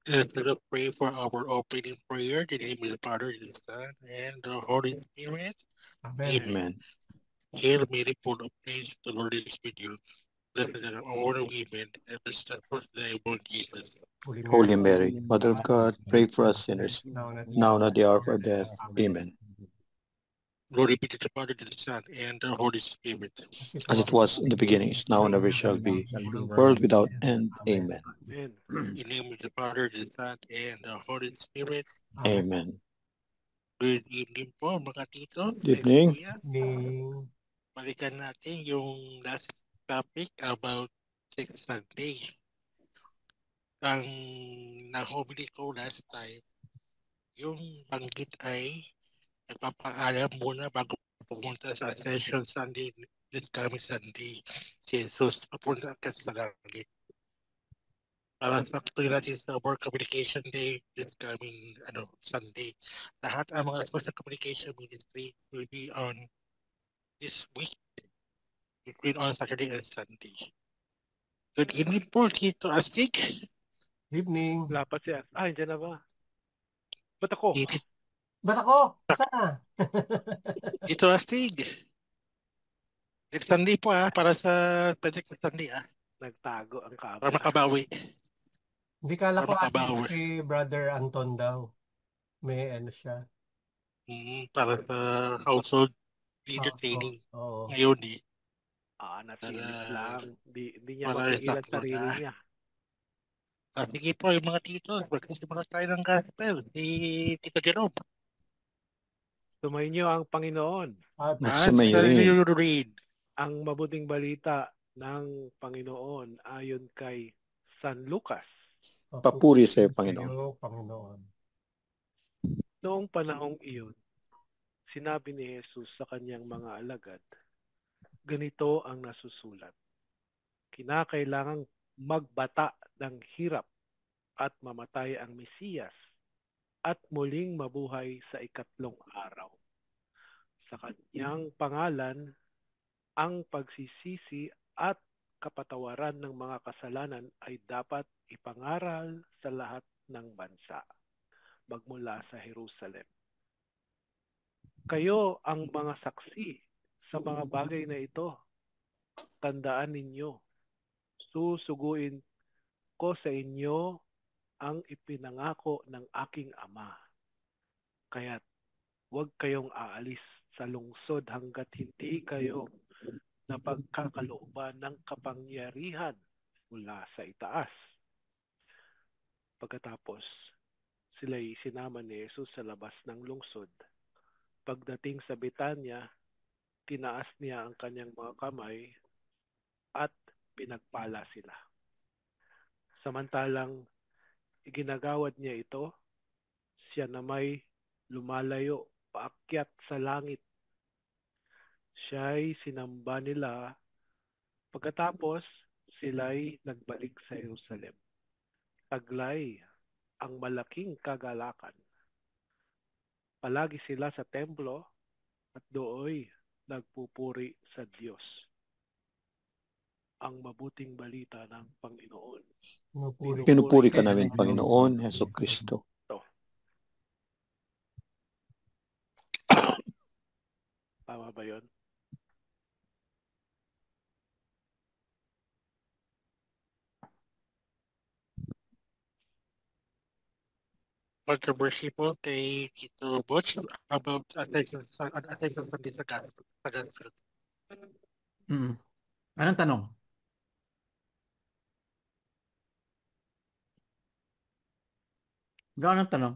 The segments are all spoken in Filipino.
Let us pray for our opening prayer. In the name of the Father, the Son, and the Holy Spirit. Amen. Amen. Amen. Hail Mary, full of grace, the Lord is with you. Blessed are all the women, and blessed the fruit of thy womb, Jesus. Holy Holy Mary, Mary, Mother of God, pray for us sinners, now and at the now hour and of at the hour of our our death. death. Amen. Amen. Glory be to the Father, to the Son, and the Holy Spirit. As it As was it in the was in the beginning, is now, and ever shall beginning, be, world world without without end. end. Amen. Amen. Amen. In the name of the Father, the Son, and the Holy Spirit. Amen. Amen. Good evening po mga tito Good and evening. kuya. Ning, Balikan natin yung last topic about Sixth Sunday. Ang nahubili ko last time, yung banggit ay nagpapaalam muna bago pumunta sa Ascension Sunday this coming Sunday. Si Jesus papunta agad sa langit. Para sakto natin sa World Communication Day this coming Sunday. Lahat ang mga social communication ministry will be on this week between on Saturday and Sunday. Good evening po, Tito Astig. evening. Wala pa siya. Diyan na ba? Ba't ako? Ba't ako? Saan? Tito Astig. Next Sunday po para sa next Sunday Nagtago ang para camera. makabawi. Hindi kala ko Para ate makabawi. si Brother Anton daw. May ano siya. Para sa household leader Household. training Oo. ngayon Nasilis Para- lang. Di niya para mapigilan sakto sarili na. niya. Sige po yung mga tito, magkasimula tayo ng gospel. Si Tito Jerome. Sumainyo ang Panginoon. At At Sumayo sa rin. rain. Ang mabuting balita ng Panginoon ayon kay San Lucas. Papuri sa iyo, Panginoon. iyo, Panginoon. Noong panahong iyon, sinabi ni Jesus sa kanyang mga alagad, ganito ang nasusulat. Kinakailangang magbata ng hirap at mamatay ang Mesiyas at muling mabuhay sa ikatlong araw. Sa kanyang pangalan, ang pagsisisi at kapatawaran ng mga kasalanan ay dapat ipangaral sa lahat ng bansa, magmula sa Jerusalem. Kayo ang mga saksi sa mga bagay na ito. Tandaan ninyo, susuguin ko sa inyo ang ipinangako ng aking Ama. Kaya't huwag kayong aalis sa lungsod hanggat hindi kayo na pagkakalooban ng kapangyarihan mula sa itaas. Pagkatapos, sila'y sinama ni Jesus sa labas ng lungsod. Pagdating sa Betanya, tinaas niya ang kanyang mga kamay at pinagpala sila. Samantalang iginagawad niya ito, siya na may lumalayo paakyat sa langit. Siya'y sinamba nila. Pagkatapos, sila'y nagbalik sa Jerusalem. Taglay ang malaking kagalakan. Palagi sila sa templo at dooy nagpupuri sa Diyos. Ang mabuting balita ng Panginoon. Pinupuri ka namin, Panginoon Hesus Kristo. Tama ba yun? Controversy po kay Tito Butch about Ascension Sunday sa gospel. Anong tanong? Anong tanong?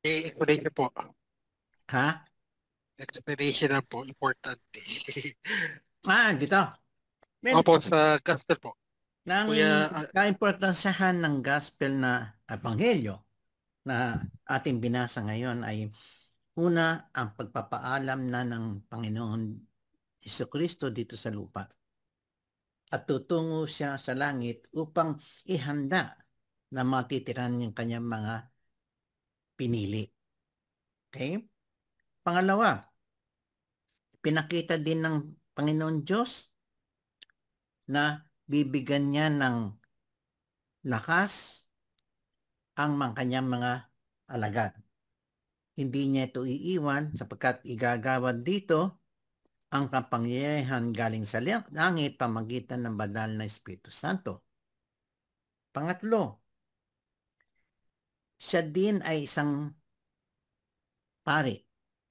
Explanation po. Ha? Explanation na po, importante. Dito. Well, Opo, sa gospel po. Nang kaimportansyahan ng gospel na ebanghelyo na ating binasa ngayon ay una ang pagpapaalam na ng Panginoon Jesucristo dito sa lupa. At tutungo siya sa langit upang ihanda na matitiran yung kanyang mga pinili. Okay? Pangalawa, pinakita din ng Panginoon Diyos na bibigyan niya ng lakas ang mga kanyang mga alagad. Hindi niya ito iiwan sapagkat igagawad dito ang kapangyarihan galing sa langit pamagitan ng banal na Espiritu Santo. Pangatlo, siya din ay isang pari.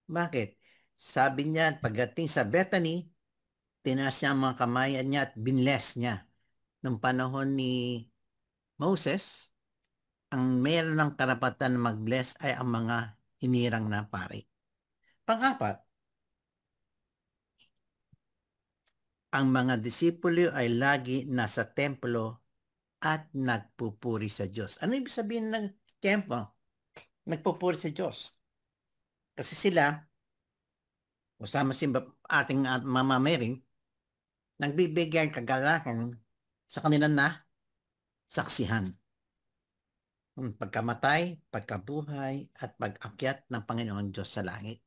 Bakit? Sabi niya, pagdating sa Bethany, tinaas niya ang mga kamay niya at binless niya. Nung panahon ni Moses, ang mayroon ng karapatan na mag-bless ay ang mga hinirang na pari. Pang-apat, ang mga disipulo ay lagi nasa templo at nagpupuri sa Diyos. Ano ibig sabihin ng templo? Nagpupuri sa Diyos. Kasi sila, kasama si ating Mama Mary, nagbibigay kagalakan sa kanilang na saksihan. Pagkamatay, pagkabuhay, at pag-akyat ng Panginoon Diyos sa langit.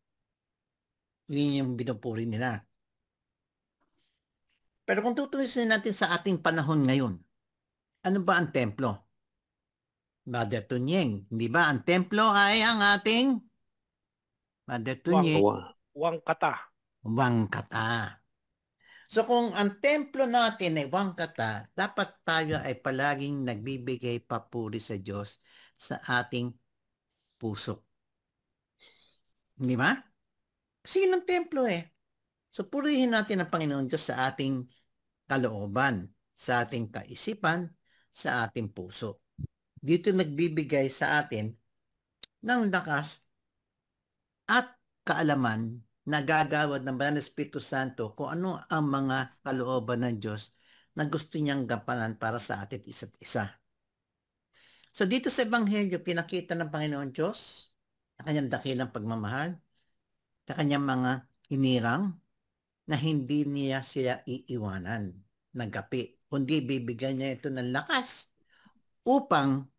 Yun yung binupuri nila. Pero kung tutulisin natin sa ating panahon ngayon, ano ba ang templo? Mother Tunyeng, di ba? Ang templo ay ang ating Mother Tunyeng, Wangkata. Wangkata. So kung ang templo natin ay Wangkata, dapat tayo ay palaging nagbibigay papuri sa Diyos sa ating puso. Di ba? Kasi yun ang templo eh. So purihin natin ang Panginoon Diyos sa ating kalooban, sa ating kaisipan, sa ating puso. Dito nagbibigay sa atin ng lakas at kaalaman na gagawad ng Banal na Espiritu Santo kung ano ang mga kalooban ng Diyos na gusto niyang gampanan para sa atin isa't isa. So dito sa Ebanghelyo, pinakita ng Panginoon Diyos sa kanyang dakilang pagmamahal, sa kanyang mga hinirang, na hindi niya sila iiwanan ng gapi, kundi bibigyan niya ito ng lakas upang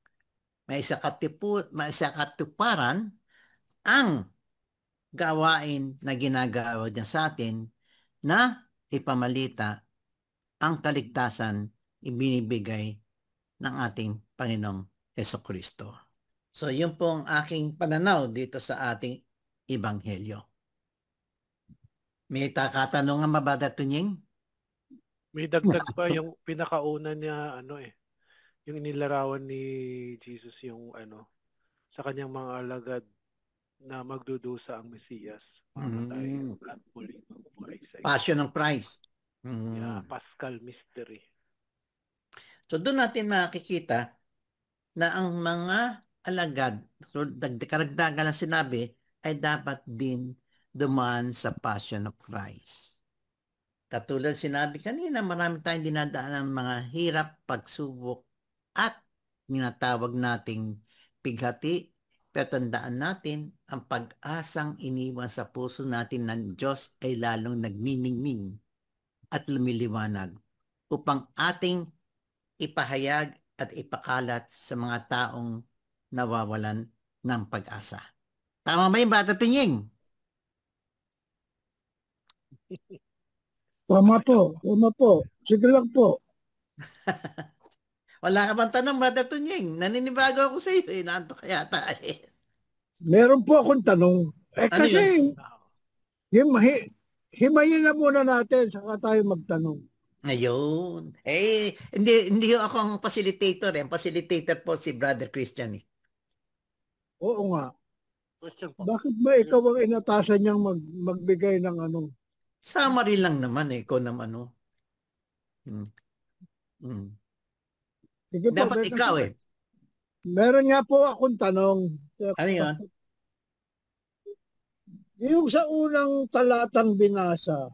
maisakatuparan ang gawain na ginagawa niya sa atin na ipamalita ang kaligtasan ibinibigay ng ating Panginoong Hesukristo. So yun po ang aking pananaw dito sa ating Ebanghelyo. May katanungan ba, Brother Tunying? May dagdag pa yung pinakauna niya, yung inilarawan ni Jesus yung sa kanyang mga alagad na magdudusa ang Mesiyas, mamatay at muling mabuhay sa iyo. Passion of Christ. Yeah, Paschal Mystery. So doon natin makikita na ang mga alagad, karagdagan na sinabi, ay dapat din dumaan sa Passion of Christ. Katulad sinabi kanina, marami tayong dinadaan ng mga hirap, pagsubok, at tinatawag nating pighati. Pero tandaan natin, ang pag-asang iniwan sa puso natin ng Diyos ay lalong nagniningning at lumiliwanag upang ating ipahayag at ipakalat sa mga taong nawawalan ng pag-asa. Tama ba yung Bata Tunying? Tama po. Sige lang po. Wala ka bang tanong, Bata Tunying? Naninibago ako sa iyo, naanto ka yata eh. Meron po akong tanong. Kasi, himayin na muna natin, saka tayo magtanong. Ayun. Hindi ako ang facilitator. Ang facilitator po si Brother Christian. Oo nga. Bakit ba ikaw ang inatasan niyang magbigay ng ano? Summary lang naman ikaw naman Sige po, dapat ikaw eh. Meron nga po akong tanong. Ano yun? Yung sa unang talatang binasa,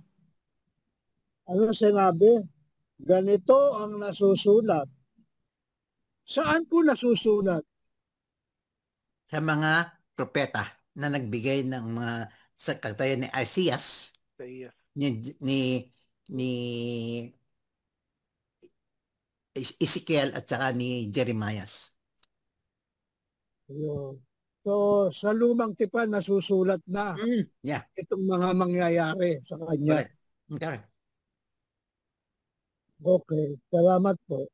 ano sinabi? Ganito ang nasusulat. Saan po nasusulat? Sa mga propeta na nagbigay ng mga sa kagaya ni Isaias, ni Ezekiel at saka ni Jeremiah. So, sa lumang tipan nasusulat na itong mga mangyayari sa kanya. Okay. Okay, salamat po.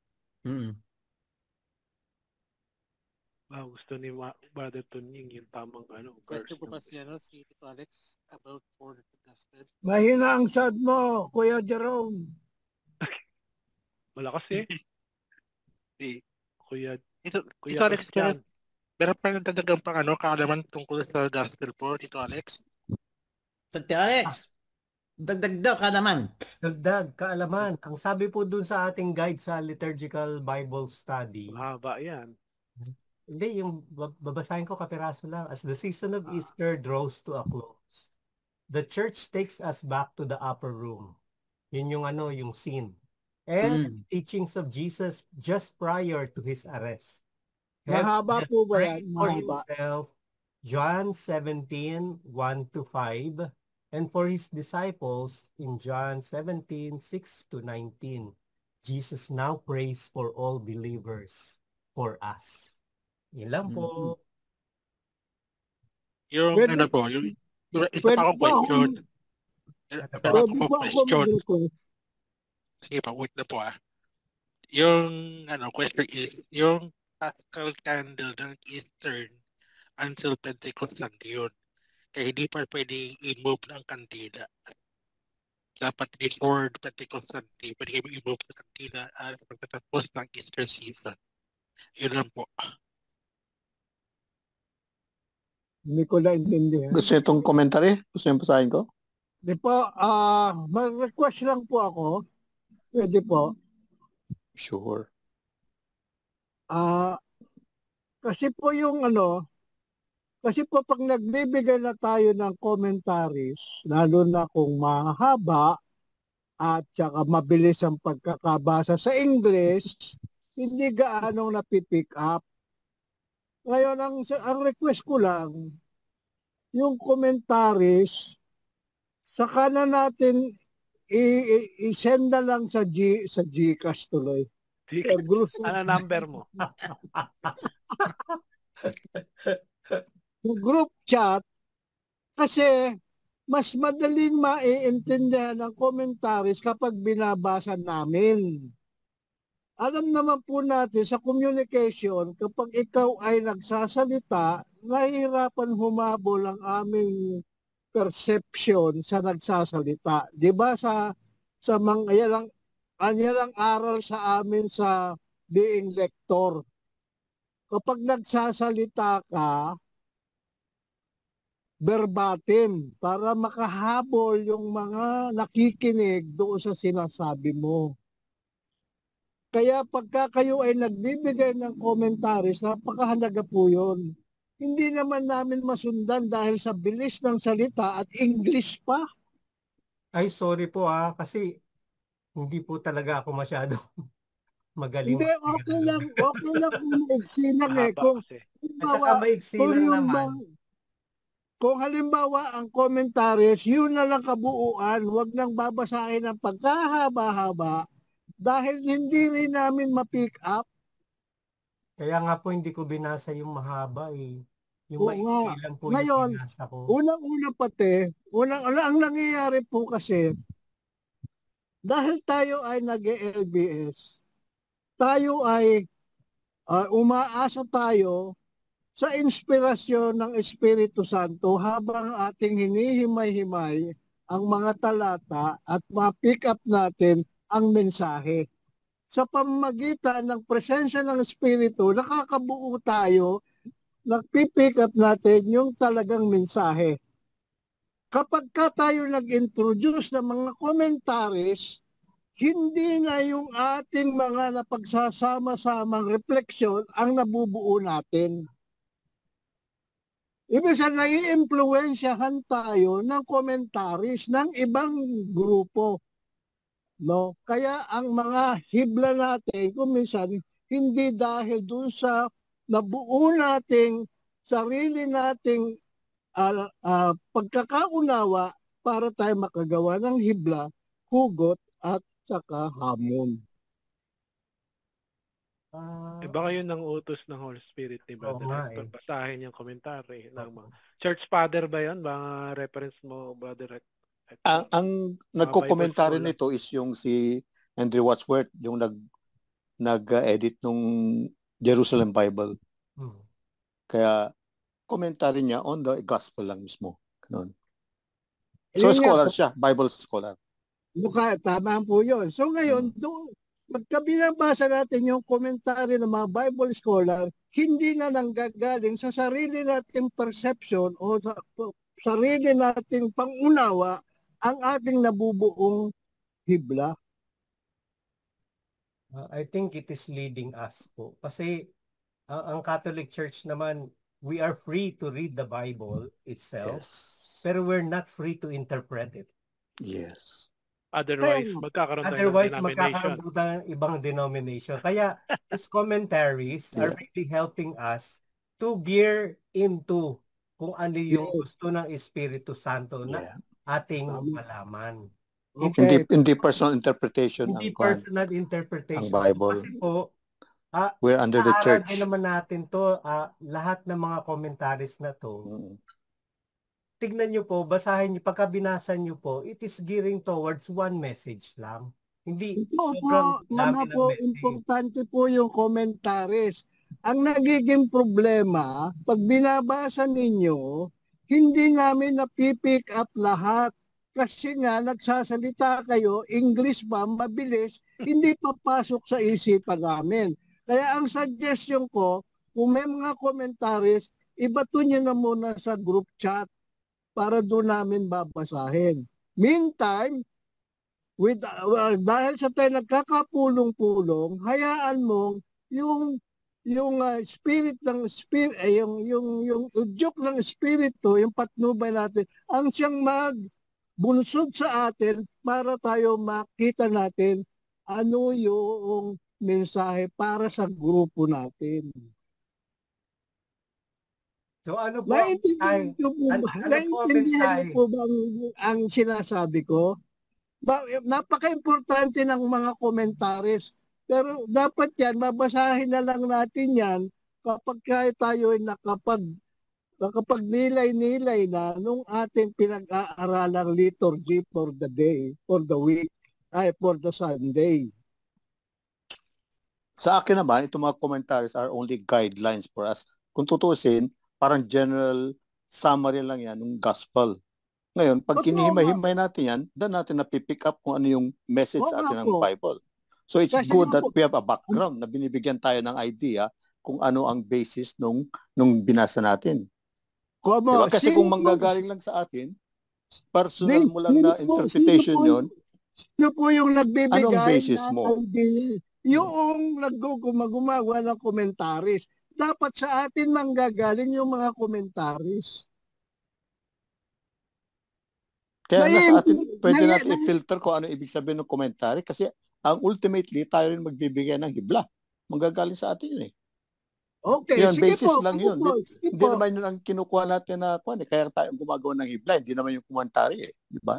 gusto ni Brother Tunying yung tamang verse. Question po ba si Tito Alex about for the gospel? Mahina ang sound mo, Kuya Jerome. Malakas eh. Kuya Tito Alex, Christian. meron pa nagdadagang pang kaalaman tungkol sa gospel po, Tito Alex? Tito Alex, dagdag daw ka naman. Dagdag kaalaman. Ang sabi po dun sa ating guide sa Liturgical Bible Study. Mahaba yan. Hindi, yung babasahin ko kapiraso lang. As the season of Easter draws to a close, the church takes us back to the upper room. Yun yung yung scene. And teachings of Jesus just prior to his arrest. Mahaba po ba yan? For Mahaba. himself, John 17, 1-5, and for his disciples in John 17, 6-19. Jesus now prays for all believers, for us. Yun lang po. Yung Pwede- po, yung ito Pwede pa akong ba question. Pwede ba ako mag-request? Sige pa, wait na po Yung question is, yung Paschal candle ng Eastern until Pentecost Sunday yun. Kaya hindi pa pwede i-move ng kandila. Dapat before Pentecost Sunday, pwede kayo i-move sa kandila pagkatapos ng Easter season. Yun lang po. Hindi ko naintindihan. Gusto niyo itong commentary? Gusto niyo basahin ko? Di po, mag-request lang po ako. Pwede po. Sure. Kasi po kasi po pag nagbibigay na tayo ng commentaries, lalo na kung mahaba at saka mabilis ang pagkakabasa sa English, hindi gaanong napipick up. Ngayon, ang request ko lang, yung commentaries, saka na natin i-send na lang sa Gcash tuloy. Ano number mo? Group chat kasi mas madaling maiintindihan ang commentaries kapag binabasa namin. Alam naman po natin sa communication, kapag ikaw ay nagsasalita, nahihirapan humabol ang aming perception sa nagsasalita. 'Di ba sa mga yan aral sa amin sa being lector. Kapag nagsasalita ka, verbatim para makahabol yung mga nakikinig doon sa sinasabi mo. Kaya pagka kayo ay nagbibigay ng commentaries, napakahalaga po yun. Hindi naman namin masundan dahil sa bilis ng salita at English pa. Ay, sorry po kasi hindi po talaga ako masyado magaling. Hindi, okay lang kung maigsi lang Mahaba kasi. At saka maigsi lang naman. Kung halimbawa ang commentaries, yun na lang kabuuan, wag nang babasahin ng pagkahaba-haba dahil hindi rin namin ma-pick up. Kaya nga po hindi ko binasa yung mahaba Yung Oo maiksi nga. lang po Ngayon, yung binasa ko. Unang-una pati, ang nangyayari po kasi, dahil tayo ay nag-LBS, tayo ay umaasa tayo sa inspirasyon ng Espiritu Santo habang ating hinihimay-himay ang mga talata at ma-pick up natin ang mensahe. Sa pamamagitan ng presensya ng Espiritu, nakakabuo tayo, nag-pick up natin yung talagang mensahe. Kapag tayo nag-introduce ng mga commentaries, hindi na yung ating mga napagsasama-samang refleksyon ang nabubuo natin. Ibig sabihin, nai-impluwensyahan tayo ng commentaries ng ibang grupo. No? Kaya ang mga hibla natin, kung minsan, hindi dahil dun sa nabuo nating sarili nating pagkakaunawa para tayo makagawa ng hibla, hugot at saka hamon. Baka yun ang utos ng Holy Spirit ni Brother Hector. eh. Basahin yung komentary ng mga Church Father ba yun? Mga reference mo, Brother Hector? Ang nagko-komentary Bible nito is yung si Andrew Wadsworth, yung nag-edit nung Jerusalem Bible. Kaya commentary niya on the gospel lang mismo. Ganun. So Yun nga scholar po. siya, Bible scholar. Tama po yun. So ngayon, Mm. pagka binabasa natin yung komentary ng mga Bible scholar, hindi na nanggagaling sa sarili nating perception o sa sarili nating pangunawa ang ating nabubuong hibla. I think it is leading us po. Kasi ang Catholic Church naman, we are free to read the Bible itself, Yes. pero we're not free to interpret it. Yes. Otherwise, Kaya- magkakaroon tayo ng Otherwise, denomination. magkakaroon po tayo ng ibang denomination. Kaya, these commentaries are Yeah. really helping us to gear into kung ano yung Yes. gusto ng Espiritu Santo na Yeah. ating Tama. malaman. Okay. Hindi personal interpretation Hindi ang kwan, personal interpretation. ang Bible. Kasi po, We're under the aaral church. din naman natin to, lahat ng mga commentaries na to. Mm. Tignan nyo po, basahin nyo, pagka binasa nyo po, it is gearing towards one message lang. Hindi Ito po, sobrang tama dami ng po, message. importante po yung commentaries. Ang nagiging problema, pag binabasa ninyo, hindi namin napipick up lahat. Kasi nga, nagsasalita kayo, English pa, mabilis, hindi papasok sa isipan namin. Kaya ang suggestion ko, kung may mga commentaries, ibato nyo na muna sa group chat para doon namin babasahin. Meantime, dahil sa tayo nagkakapulong-pulong, hayaan mo yung spirit ng spirit yung udyok ng espiritu, yung patnubay natin ang siyang magbunsod sa atin para tayo makita natin ano yung mensahe para sa grupo natin. So ano po ang Naiintindihan niyo po ba? ano po ang Naiintindihan niyo mensahe? po ba ang sinasabi ko? Napaka-importante ng mga commentaries. Pero dapat yan, babasahin na lang natin yan kapag tayo ay nakapagnilay-nilay na nung ating pinag-aaralang liturgy for the day, for the week, for the Sunday. Sa akin naman, itong mga commentaries are only guidelines for us. Kung tutusin, parang general summary lang yan ng gospel. Ngayon, pag Totoo kinihimay-himay natin yan, doon natin napipick up kung ano yung message Oo sa atin nga ng po. Bible. So it's Kasi good nga that po, we have a background na binibigyan tayo ng idea kung ano ang basis nung binasa natin. Diba? Kasi kung manggagaling lang sa atin, personal mo lang na interpretation yun, sino po yung nagbibigay anong basis ng mo? idea? Yung gumawa ng commentaries. Dapat sa atin manggagaling yung mga commentaries. Kaya nasa atin, pwede Nai- natin i-filter kung ano ibig sabihin ng commentary kasi ang ultimately tayo rin magbibigay ng hibla. Manggagaling sa atin yun eh. Okay, Yun, sige basis po. lang sige yun. po, sige Hindi po. naman yun ang kinukuha natin na kaya tayo gumagawa ng hibla. Hindi naman yung commentary eh. Di ba?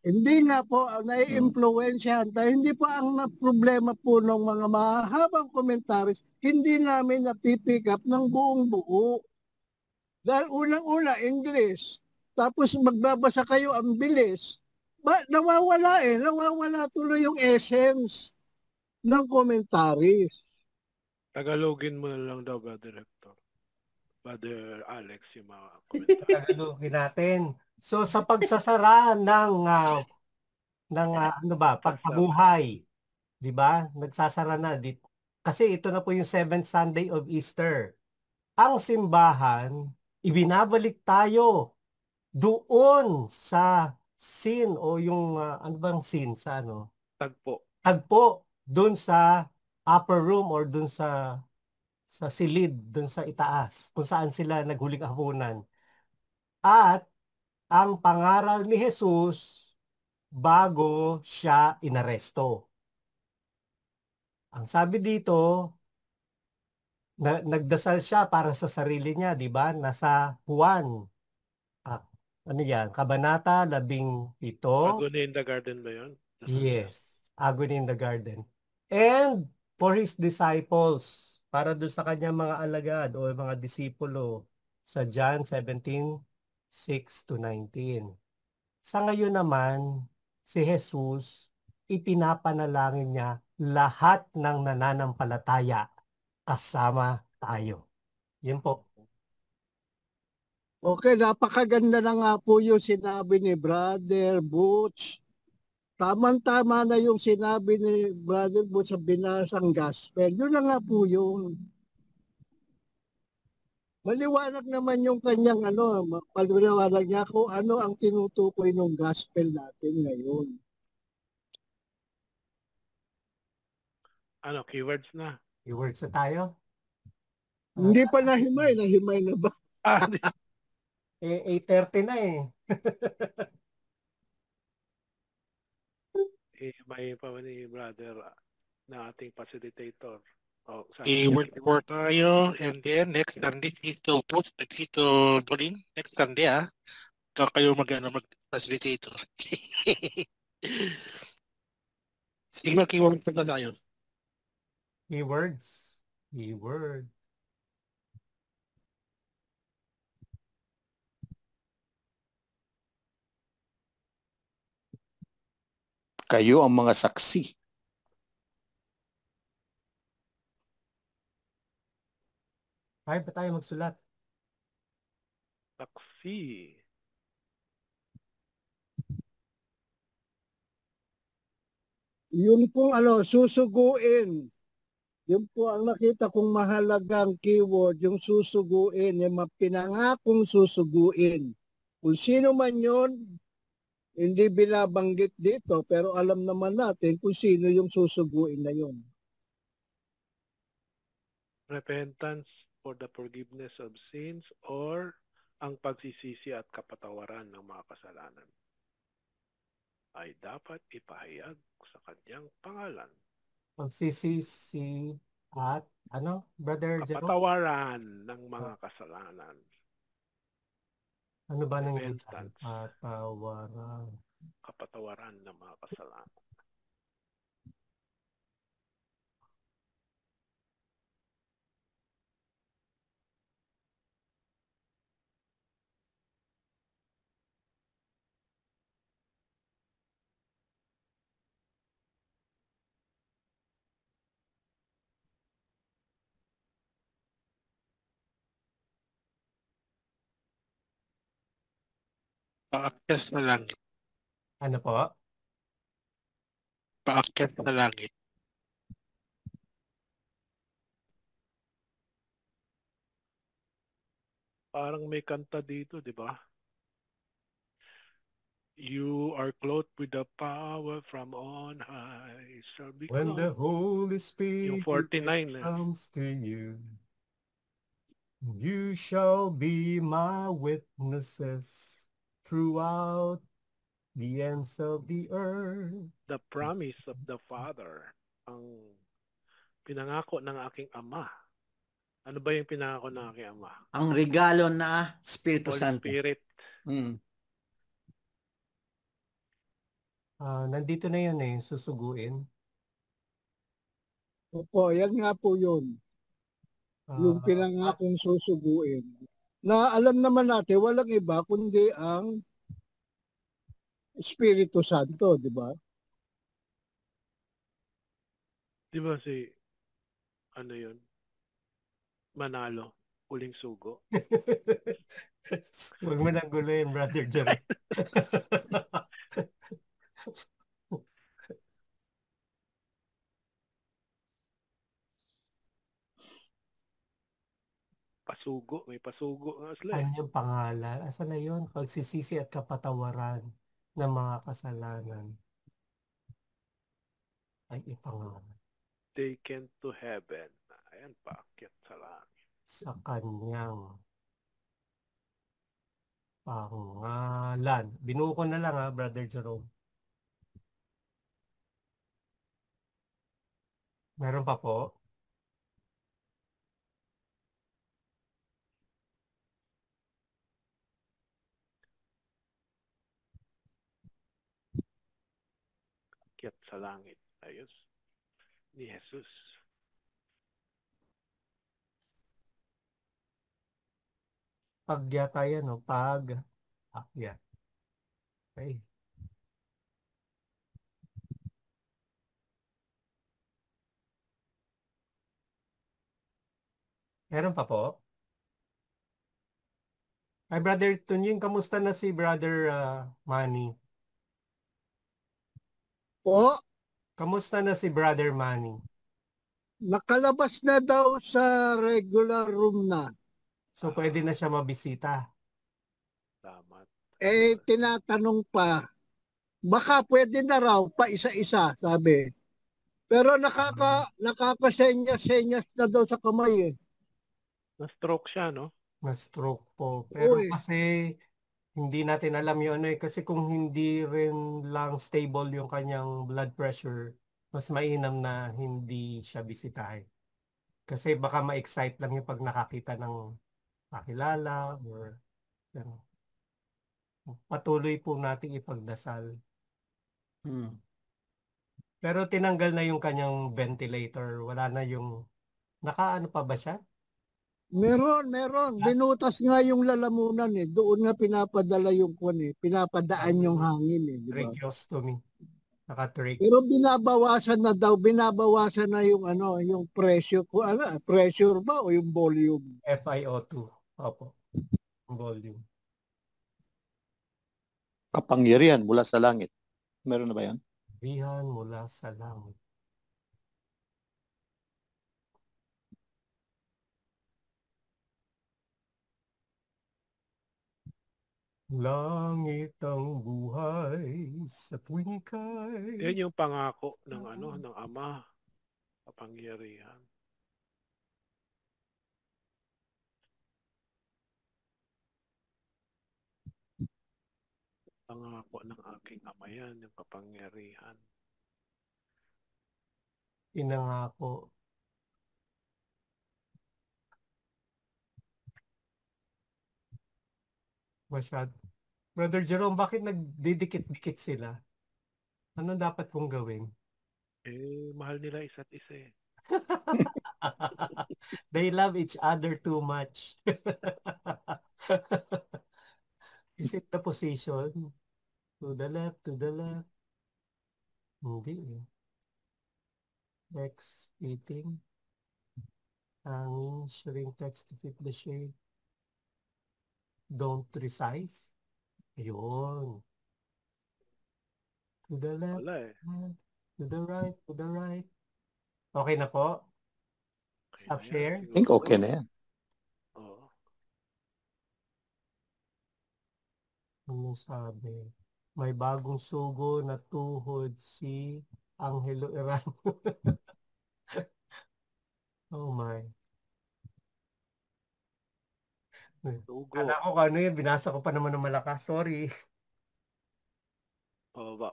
Hindi nga po nai-influensyahan tayo. Hindi po ang problema po ng mga mahabang commentaries, hindi namin napipick up ng buong buo. Dahil unang-una, English. Tapos magbabasa kayo ang bilis. Nawawala tuloy yung essence ng commentaries. Tagalogin mo na lang daw, Brother Rector. Brother Alex, yung mga komentaryo. Tagalogin natin. So sa pagsasara ng pagpabuhay, 'di ba? Nagsasara na dito. Kasi ito na po yung 7th Sunday of Easter. Ang simbahan, ibinabalik tayo doon sa scene o yung ano bang scene sa ano? Tagpo doon sa upper room or doon sa silid, doon sa itaas, kung saan sila naghuling hapunan. At ang pangaral ni Jesus bago siya inaresto. Ang sabi dito, nagdasal siya para sa sarili niya, di ba? Nasa Juan. Ano yan? Kabanata 17. Agony in the Garden ba yun? Yes. Agony in the Garden. And for his disciples, para doon sa kanyang mga alagad o mga disipulo sa John 17:6-19. Sa ngayon naman, si Jesus, ipinapanalangin niya lahat ng nananampalataya kasama tayo. Yun po. Okay, napakaganda na nga po yung sinabi ni Brother Butch. Tamang-tama na yung sinabi ni Brother Butch sa binasang gospel. Yun na nga po yun. Maliwanag naman yung kanyang maliwanag niya kung ano ang tinutukoy ng gospel natin ngayon. Ano, keywords na? Keywords na tayo. Hindi pa nahimay na ba? Eh, 8:30 na eh. May pa ni brother na ating facilitator. I-work for tayo, and then next Sunday, Tito Post, Tito Dolin, next Sunday kayo mag-facilitator. Sige, mag-keyword na tayo. Keywords. Keyword. Kayo ang mga saksi. Kaya pa tayo magsulat. Saksi. Yun pong susuguin. Yun po ang nakita kong mahalagang keyword, yung susuguin, yung pinangakong susuguin. Kung sino man yun, hindi binabanggit dito, pero alam naman natin kung sino yung susuguin na yun. Repentance for the forgiveness of sins or ang pagsisisi at kapatawaran ng mga kasalanan ay dapat ipahayag sa kanyang pangalan. Pagsisisi at Brother Jerome? Kapatawaran ng mga kasalanan. Ano ba nang Repentance. Kapatawaran. Kapatawaran ng mga kasalanan. Paakyat sa langit. Ano po? Paakyat sa langit. Parang may kanta dito, di ba? You are clothed with the power from on high. Shall be When the Holy Yung Spirit 49 comes to you, you shall be my witnesses throughout the ends of the earth. The promise of the Father. Ang pinangako ng aking Ama. Ano ba yung pinangako ng aking Ama? Ang regalo na Espiritu Holy Santo. Spirit. Nandito na yun susuguin. Opo, yan nga po yun. Yung pinangakong susuguin. Na alam naman natin, walang iba kundi ang Espiritu Santo, di ba? Di ba ano yun? Manalo. Uling sugo. Huwag mo nang guloyin, Brother Jerome. Pasugo. May pasugo nga sila. Kanyang pangalan. Asan na yun? Pagsisisi at kapatawaran ng mga kasalanan. Ay, ipangalan. Taken to heaven. Ayan, paakyat sa langit. Sa kanyang pangalan. Binuo ko na lang Brother Jerome. Meron pa po? Akyat sa langit. Ayos. Ni Jesus. Pagyata yan, Pag-akyat. Okay. Meron pa po? Ay, Brother Tunying, kamusta na si Brother Manny? O, Kamusta na si Brother Manny? nakalabas na daw sa regular room na. So, pwede na siya mabisita. Tama. Tinatanong pa, baka pwede na raw pa isa-isa, sabi. Pero nakakasenyas-senyas na daw sa kamay eh. Na-stroke siya, no? Na-stroke po. Pero Uy. kasi hindi natin alam yun ano eh. Kasi kung hindi rin lang stable yung kanyang blood pressure, mas mainam na hindi siya bisitahin. Kasi baka ma-excite lang yung pag nakakita ng kakilala or ano. Patuloy po nating ipagdasal. Pero tinanggal na yung kanyang ventilator. Wala na yung, nakaano pa ba siya? Meron. Binutas nga yung lalamunan eh. Doon nga pinapadala yung kwan eh. Pinapadaan yung hangin eh. Di ba? Tracheostomy. Naka-trach. Pero binabawasan na yung ano, yung pressure ko, pressure ba o yung volume? FiO2. Opo. Volume. Kapangyarihan mula sa langit. Meron na ba yan? Rihan mula sa langit. Langit ang buhay sa tuwing ika'y... Yan yung pangako ng ng Ama, kapangyarihan. Pangako ng aking Ama yan, yung kapangyarihan. Pinangako. Masyad. Brother Jerome, bakit nagdidikit-dikit sila? Ano dapat kong gawin? Mahal nila isa't isa eh. They love each other too much. Is it the position? To the left, to the left. Hindi eh. X, eating. Hanging, shrink text to fit the shape. Don't resize. Ayun. To the left. Wala eh. To the right, to the right. Okay na po? Okay Stop na yan, share? I think okay na yan. Oo. Ano sabi? May bagong sugo na tuhod si Angelo Iran. Oh my. Sugo. Kala ko ano yun, binasa ko pa naman ng malakas. Sorry.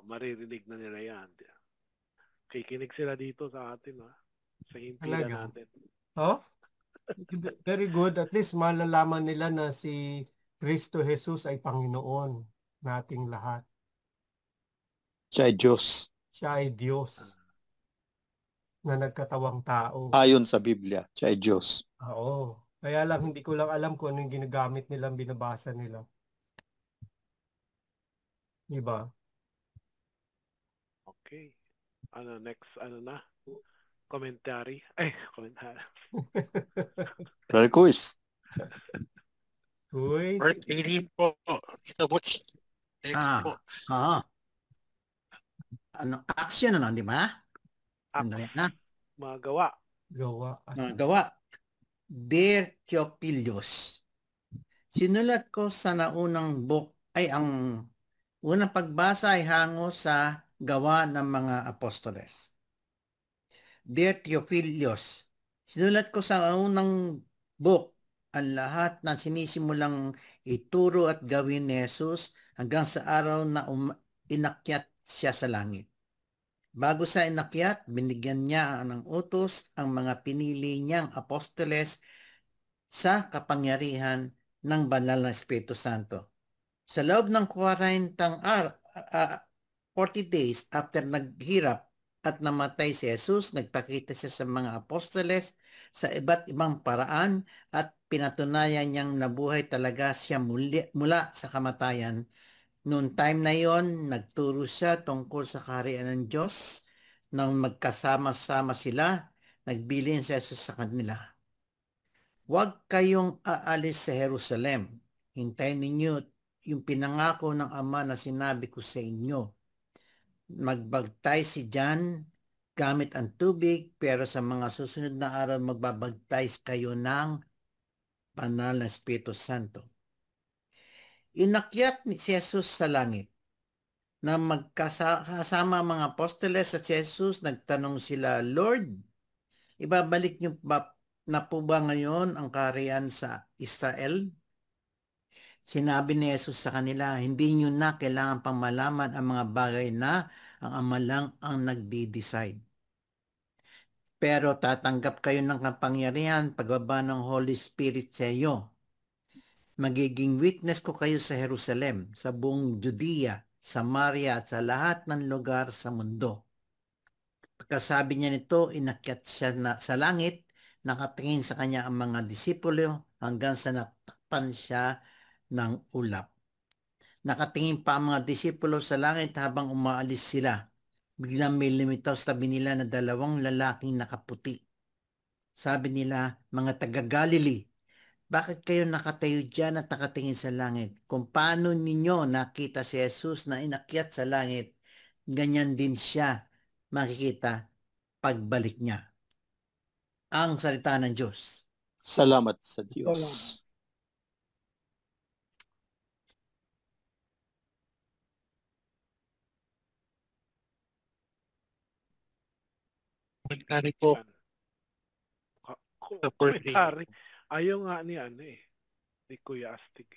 Maririnig na nila yan. Kikinig sila dito sa atin ha. Sa himpilan Talaga? natin. Oh? Very good. At least malalaman nila na si Kristo Jesus ay Panginoon nating lahat. Siya ay Diyos. Siya ay Diyos na nagkatawang tao. Ayon sa Biblia, siya ay Diyos. Oo. Kaya lang hindi ko lang alam kung anong ginagamit nilang binabasa nila. Diba? Okay. Next, na? Commentary. Commentary. Brother Quiz. Uy. First reading po. Ito po. Next po. Action di ba? Ano yan na? Mga gawa. Mga gawa. Dear Theophilus, sinulat ko sa naunang book ay ang unang pagbasa ay hango sa gawa ng mga apostoles. Dear Theophilus, sinulat ko sa unang book ang lahat ng sinisimulang ituro at gawin ni Jesus hanggang sa araw na inakyat siya sa langit. Bago sa inakyat, binigyan niya ng utos ang mga pinili niyang apostoles sa kapangyarihan ng banal na Espiritu Santo. Sa loob ng 40 days after naghirap at namatay si Jesus, nagpakita siya sa mga apostoles sa iba't ibang paraan at pinatunayan niyang nabuhay talaga siya mula sa kamatayan. Noong time na yon, nagturo siya tungkol sa kaharian ng Diyos. Nang magkasama-sama sila, nagbilin si Jesus sa kanila. Huwag kayong aalis sa Jerusalem. Hintayin ninyo yung pinangako ng Ama na sinabi ko sa inyo. Magbagtay si John gamit ang tubig, pero sa mga susunod na araw magbabagtay kayo ng banal na Espiritu Santo. Inakyat ni si Jesus sa langit na magkasama mga apostoles at si Jesus. Nagtanong sila, Lord, ibabalik niyo na po ba ngayon ang kaharian sa Israel? Sinabi ni Jesus sa kanila, hindi niyo na kailangan pang malaman ang mga bagay na ang Ama lang ang nagdi-decide. Pero tatanggap kayo ng kapangyarihan pagbaba ng Holy Spirit sa iyo. Magiging witness ko kayo sa Jerusalem, sa buong Judea, Samaria at sa lahat ng lugar sa mundo. Pagkasabi niya nito, inakyat siya sa langit, nakatingin sa kanya ang mga disipulo hanggang sa natakpan siya ng ulap. Nakatingin pa ang mga disipulo sa langit habang umaalis sila. Biglang may lumitaw sa tabi nila na 2 lalaking nakaputi. Sabi nila, mga taga-Galilee, bakit kayo nakatayo dyan at nakatingin sa langit? Kung paano ninyo nakita si Jesus na inakyat sa langit, ganyan din siya makikita pagbalik niya. Ang salita ng Diyos. Salamat sa Diyos. Komentary po. Sa first thing. Komentary. Ayaw nga ni ni Kuya Astig.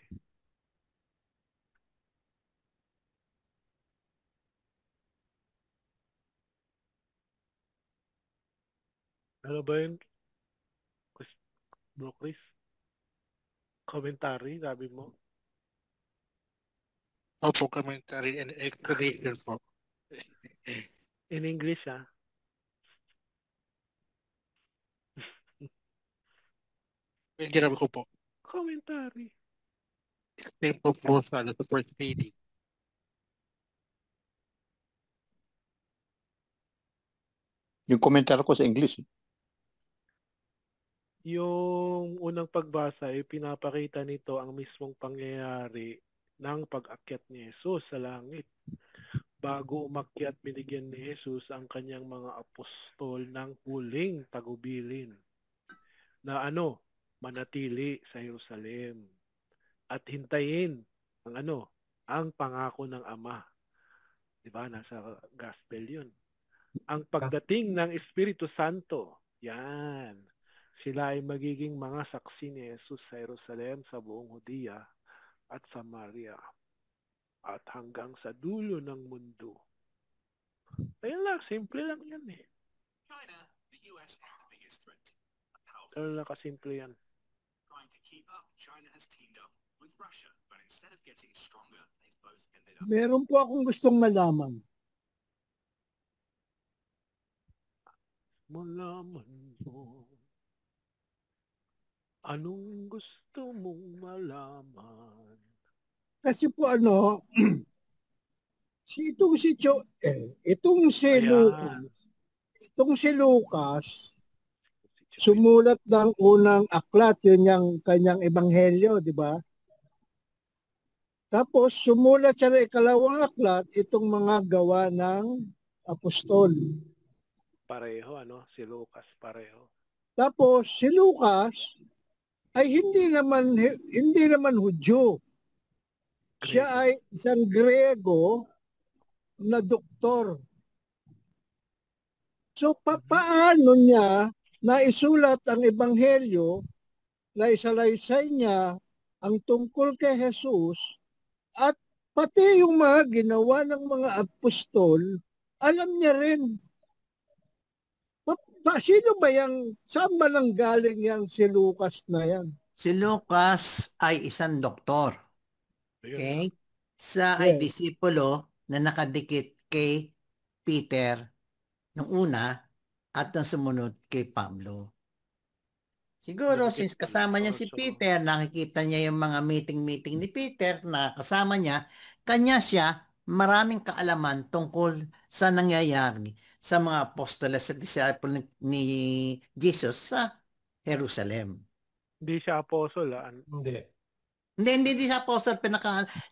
Ano ba yun? Bro Chris? Commentary, sabi mo? Opo, commentary and explanation po. In English, Yung ginawa ko po. Commentary. Explain po po sa first reading. Yung komentar ko sa English. Yung unang pagbasa ay pinapakita nito ang mismong pangyayari ng pag-akyat ni Jesus sa langit. Bago umakyat, binigyan ni Jesus ang kanyang mga apostol ng huling tagubilin na manatili sa Jerusalem at hintayin ang pangako ng Ama. 'Di ba? Nasa gospel 'yun. Ang pagdating ng Espiritu Santo, yan. Sila ay magiging mga saksi ni Jesus sa Jerusalem, sa buong Judea at Samaria at hanggang sa dulo ng mundo. Ayun lang, simple lang yan China, the US is the biggest threat. A powerful Ayun lang kasimple yan. trying to keep up, China has teamed up with Russia, but instead of getting stronger, they've both ended up. Meron po akong gustong malaman. Malaman mo. Anong gusto mong malaman? Kasi po itong si Ayan. Lucas, sumulat ng unang aklat, yun yung kanyang ebanghelyo, di ba? Tapos sumulat siya ng ikalawang aklat, itong mga gawa ng apostol. Pareho, si Lucas pareho. Tapos si Lucas ay hindi naman Hudyo. Siya ay isang Grego na doktor. So paano niya naisulat ang ebanghelyo, na isalaysay niya ang tungkol kay Jesus, at pati yung mga ginawa ng mga apostol, alam niya rin. Sino ba saan ba nang galing si Lucas na yan? Si Lucas ay isang doktor. Okay? Siya ay disipulo na nakadikit kay Peter nung una at nang sumunod kay Pablo. Siguro, since kasama niya si Peter, nakikita niya yung mga meeting ni Peter na kasama niya, kanya siya maraming kaalaman tungkol sa nangyayari sa mga apostoles at disciple ni Jesus sa Jerusalem. Hindi siya apostle, Hindi. Hindi siya apostle,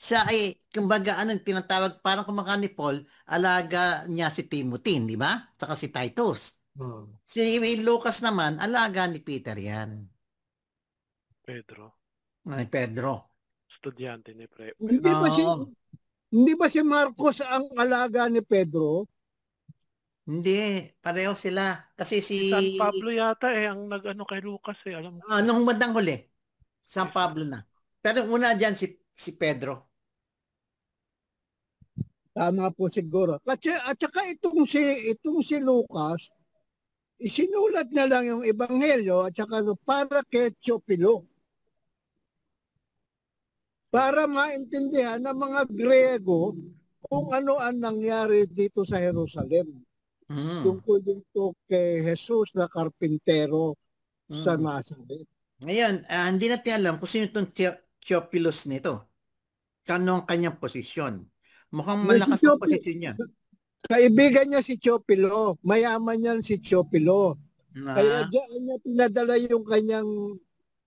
siya ay, kumbaga, tinatawag, parang kumaka ni Paul, alaga niya si Timothy, di ba? Saka si Titus. Si Lucas naman, alaga ni Peter yan. Pedro. Ay, Pedro. Estudyante ni Hindi ba si Oo. hindi ba si Marcos ang alaga ni Pedro? Hindi, pareho sila. Kasi Si San Pablo yata ang nag-ano kay Lucas alam ko. nung bandang huli, San Yes, Pablo na. Pero una dyan si Pedro. Tama po siguro. At saka itong si Lucas, isinulat na lang yung ebanghelyo at saka para kay Teopilo. Para maintindihan ng mga Grego kung ano ang nangyari dito sa Jerusalem. Tungkol dito kay Jesus na karpintero sa Nazareth. Ngayon, hindi natin alam kung sino itong Theophilus nito. Kano ang kanyang posisyon. Mukhang malakas ang posisyon niya. Kaibigan niya si Teopilo. Mayaman niyan si Teopilo. Kaya diyan niya pinadala yung kanyang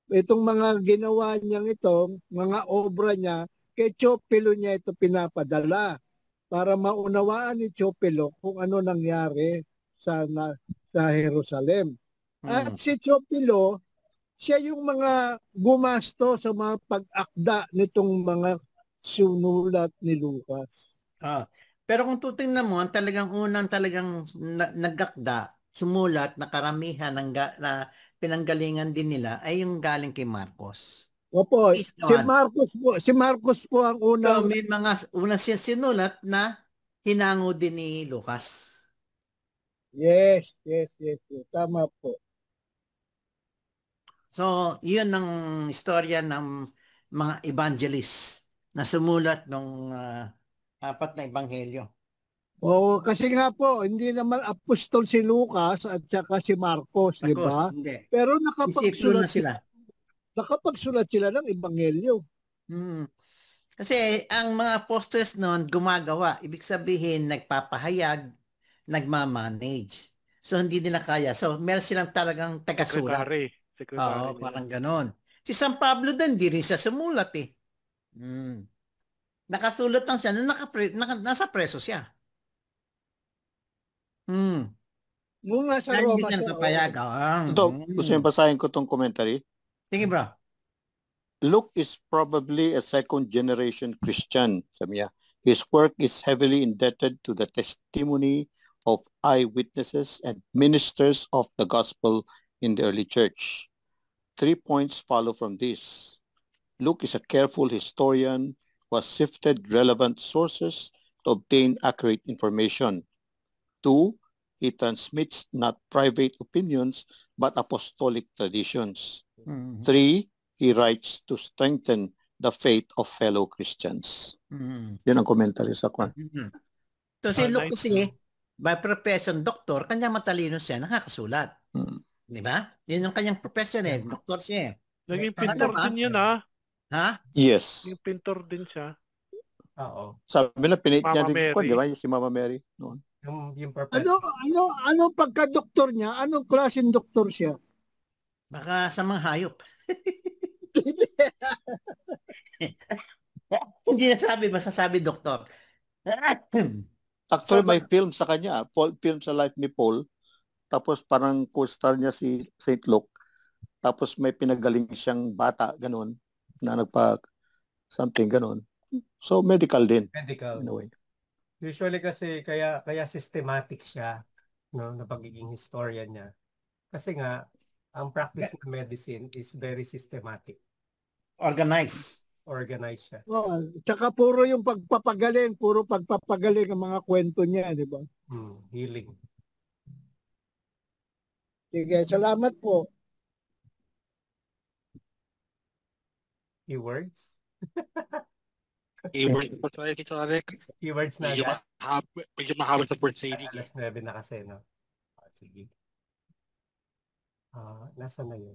itong mga ginawa niyang ito, mga obra niya, kay Teopilo niya ito pinapadala para maunawaan ni Teopilo kung ano nangyari sa Jerusalem. At si Teopilo, siya yung mga gumasto sa mga pag-akda nitong mga sinulat ni Lucas. Pero kung tutingnan mo, ang talagang nagakda, sumulat na karamihan na pinanggalingan din nila ay yung galing kay Marcos. Opo, si Marcos po ang unang... So, may mga unang sinulat na hinango din ni Lucas. Yes. Tama po. So, yun ang istorya ng mga evangelists na sumulat ng 4 na ebanghelyo. Oo, kasi nga po, hindi naman apostol si Lucas at saka si Marcos, di ba? Hindi. Pero nakapagsulat sila. Nakapagsulat sila ng ebanghelyo. Kasi ang mga apostles noon gumagawa, ibig sabihin nagpapahayag, nagmamanage. So hindi nila kaya. So meron silang talagang tagasulat. Secretary parang ganon. Si San Pablo din, hindi rin siya sumulat eh. Nakasulat lang siya, nasa preso siya. Nung nasa Roma siya. Ito, gusto yung basahin ko itong commentary. Sige bro. Luke is probably a second-generation Christian. Sabi niya, his work is heavily indebted to the testimony of eyewitnesses and ministers of the gospel in the early church. 3 points follow from this. Luke is a careful historian who has sifted relevant sources to obtain accurate information. 2, he transmits not private opinions but apostolic traditions. 3, he writes to strengthen the faith of fellow Christians. Yan ang commentary sa kwan. So si Luke kasi, by profession, doktor, kanya matalino siya, nakakasulat. Di ba? Yun yung kanyang profession eh. Doktor siya eh. Naging pintor din yun ha? Yes. Yung pintor din siya. Oo. Sabi na pinit niya Mama din ko, Mary. di ba? Si Mama Mary noon. Yung profession. Ano pagka-doktor niya? Anong klaseng doktor siya? Baka sa mga hayop. Hindi nasabi, masasabi doktor. Actually, may film sa kanya. Film sa life ni Paul. Tapos parang co-star niya si St. Luke. Tapos may pinagaling siyang bata, ganun, na something ganun. So, medical din. Medical. In a way. Usually kasi kaya systematic siya, no, na pagiging historian niya. Kasi nga, ang practice ng medicine is very systematic. Organized siya. Tsaka puro yung pagpapagaling ang mga kwento niya, di ba? Healing. Sige, salamat po. Keywords? Keywords po tayo dito, Alex. Keywords na agad. Medyo mahaba sa proceeding. Alas 9 na kasi, no? Sige. Nasaan na yun?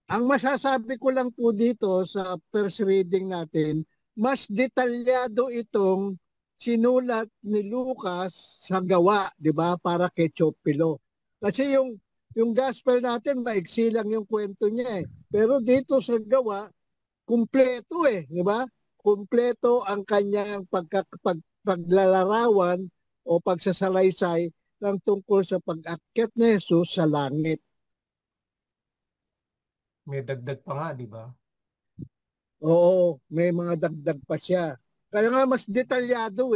Ang masasabi ko lang po dito sa first reading natin, mas detalyado itong sinulat ni Lucas sa gawa, di ba? Para kay Teopilo. Kasi yung gospel natin, maiksi lang yung kwento niya eh. Pero dito sa gawa, kumpleto di ba? Kumpleto ang kanyang paglalarawan o pagsasalaysay ng tungkol sa pag-akyat ni Jesus sa langit. May dagdag pa nga, di ba? Oo, may mga dagdag pa siya. Kaya nga mas detalyado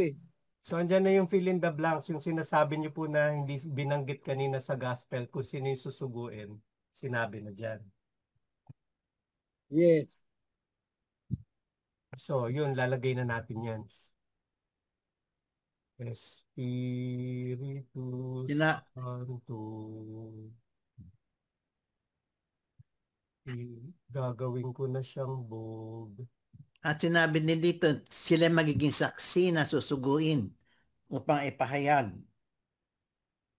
So, andyan na yung fill in the blanks, yung sinasabi niyo po na hindi binanggit kanina sa gospel kung sino yung susuguin. Sinabi na dyan. Yes. So, yun, lalagay na natin yan. Espiritus Santo. Gagawin ko na siyang bold. At sinabi din dito, sila magiging saksi na susuguin upang ipahayag.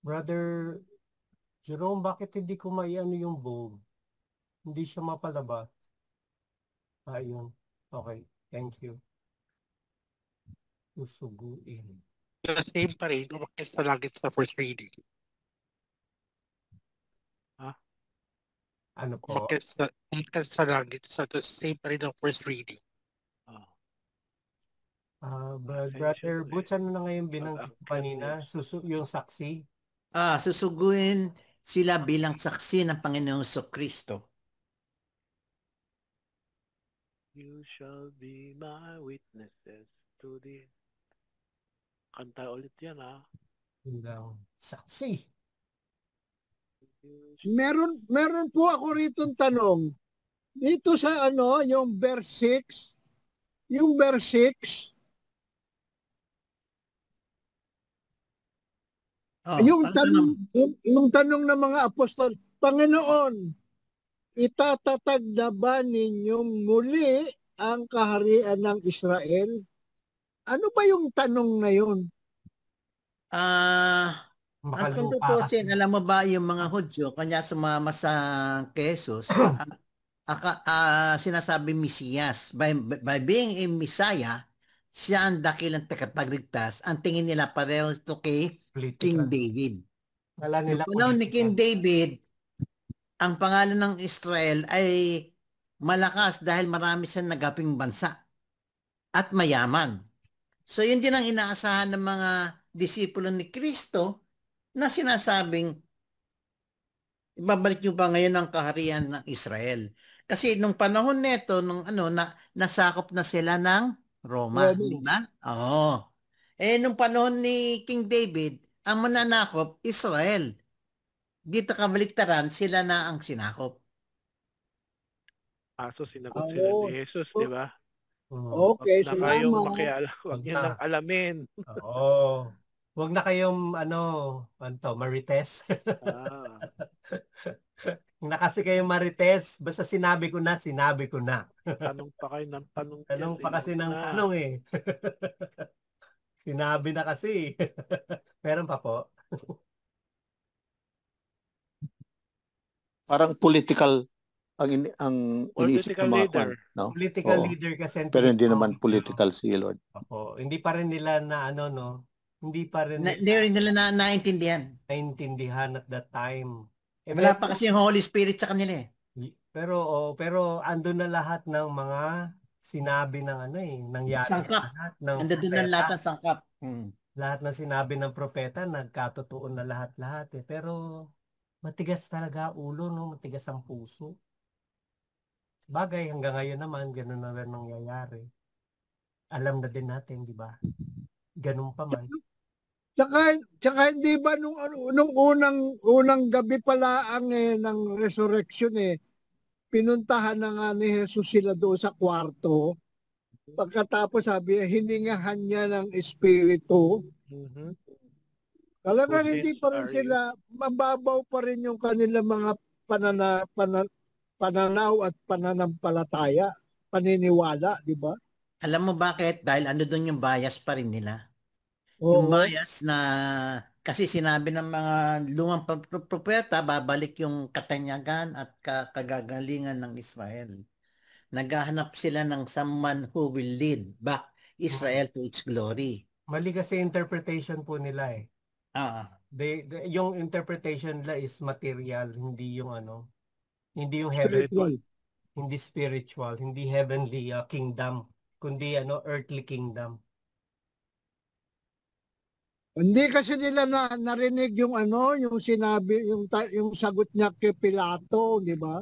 Brother Jerome, bakit hindi ko maiano yung bold? Hindi siya mapalabas. Ayun. Okay. Thank you. Susuguin. The same pa rin, umakit sa langit sa first reading. Ano po? Umakit sa langit sa the same pa rin ang first reading. Brother Butch, ano na ngayon binanggit ko kanina? Yung saksi? Susuguin sila bilang saksi ng Panginoong Kristo. You shall be my witnesses to the... Kanta ulit yan, Saksi. Meron po ako rito tanong. Dito sa yung verse 6, yung verse 6, yung tanong ng mga apostol, Panginoon, itatatag na ba ninyong muli ang kaharian ng Israel? Ano ba yung tanong na yun? At kung tutusin, alam mo ba yung mga Hudyo, kanya sumama sa Jesus, sinasabi Mesiyas. By being a Messiah, siya ang dakilang tagapagligtas. Ang tingin nila pareho ito kay King David. Noong panahon ni King David, ang pangalan ng Israel ay malakas dahil marami siyang nagaping bansa at mayaman. So yun din ang inaasahan ng mga disipulo ni Kristo na sinasabing ibabalik nyo ba ngayon ang kaharian ng Israel? Kasi nung panahon nito, nasakop na sila ng Roma, di ba? Oo. Nung panahon ni King David, ang mananakop, Israel. Dito kabaliktaran, sila na ang sinakop. So sinagot sila ni Jesus, di ba? Okay, salamat. Huwag niyo nang alamin. Oo. Huwag na kayong, marites. Na kasi kayong marites, basta sinabi ko na. Tanong pa kayo ng tanong. Tanong pa kasi ng tanong Sinabi na kasi. Meron pa po. Parang political ang iniisip ng mga kwan, no? Political leader kasi. Pero hindi naman political si Lord. Opo. Hindi pa rin nila na hindi pa rin hindi rin nila naintindihan. Naintindihan at that time. Wala pa kasi yung Holy Spirit sa kanila Pero andun na lahat ng mga sinabi ng nangyari. Sangkap. Andun na lahat ng sangkap. Lahat ng sinabi ng propeta, nagkatotoo na lahat-lahat Pero matigas talaga ulo, matigas ang puso. Bagay, hanggang ngayon naman, ganun na rin nangyayari. Alam na din natin, di ba? Ganun pa man. Tsaka hindi ba nung unang gabi pala ng resurrection pinuntahan na nga ni Jesus sila doon sa kwarto. Pagkatapos sabi, hiningahan niya ng Espiritu. Talagang hindi pa rin sila, mababaw pa rin yung kanilang mga pananaw at pananampalataya, paniniwala, di ba? Alam mo bakit? Dahil doon yung bias pa rin nila. Yung bias na kasi sinabi ng mga lumang propeta, babalik yung katanyagan at kagagalingan ng Israel. Naghahanap sila ng someone who will lead back Israel to its glory. Mali kasi interpretation po nila yung interpretation nila is material, hindi yung hindi yung heavenly. hindi spiritual, hindi heavenly kingdom, kundi earthly kingdom. Hindi kasi nila narinig yung yung sinabi, yung sagot niya kay Pilato, di ba?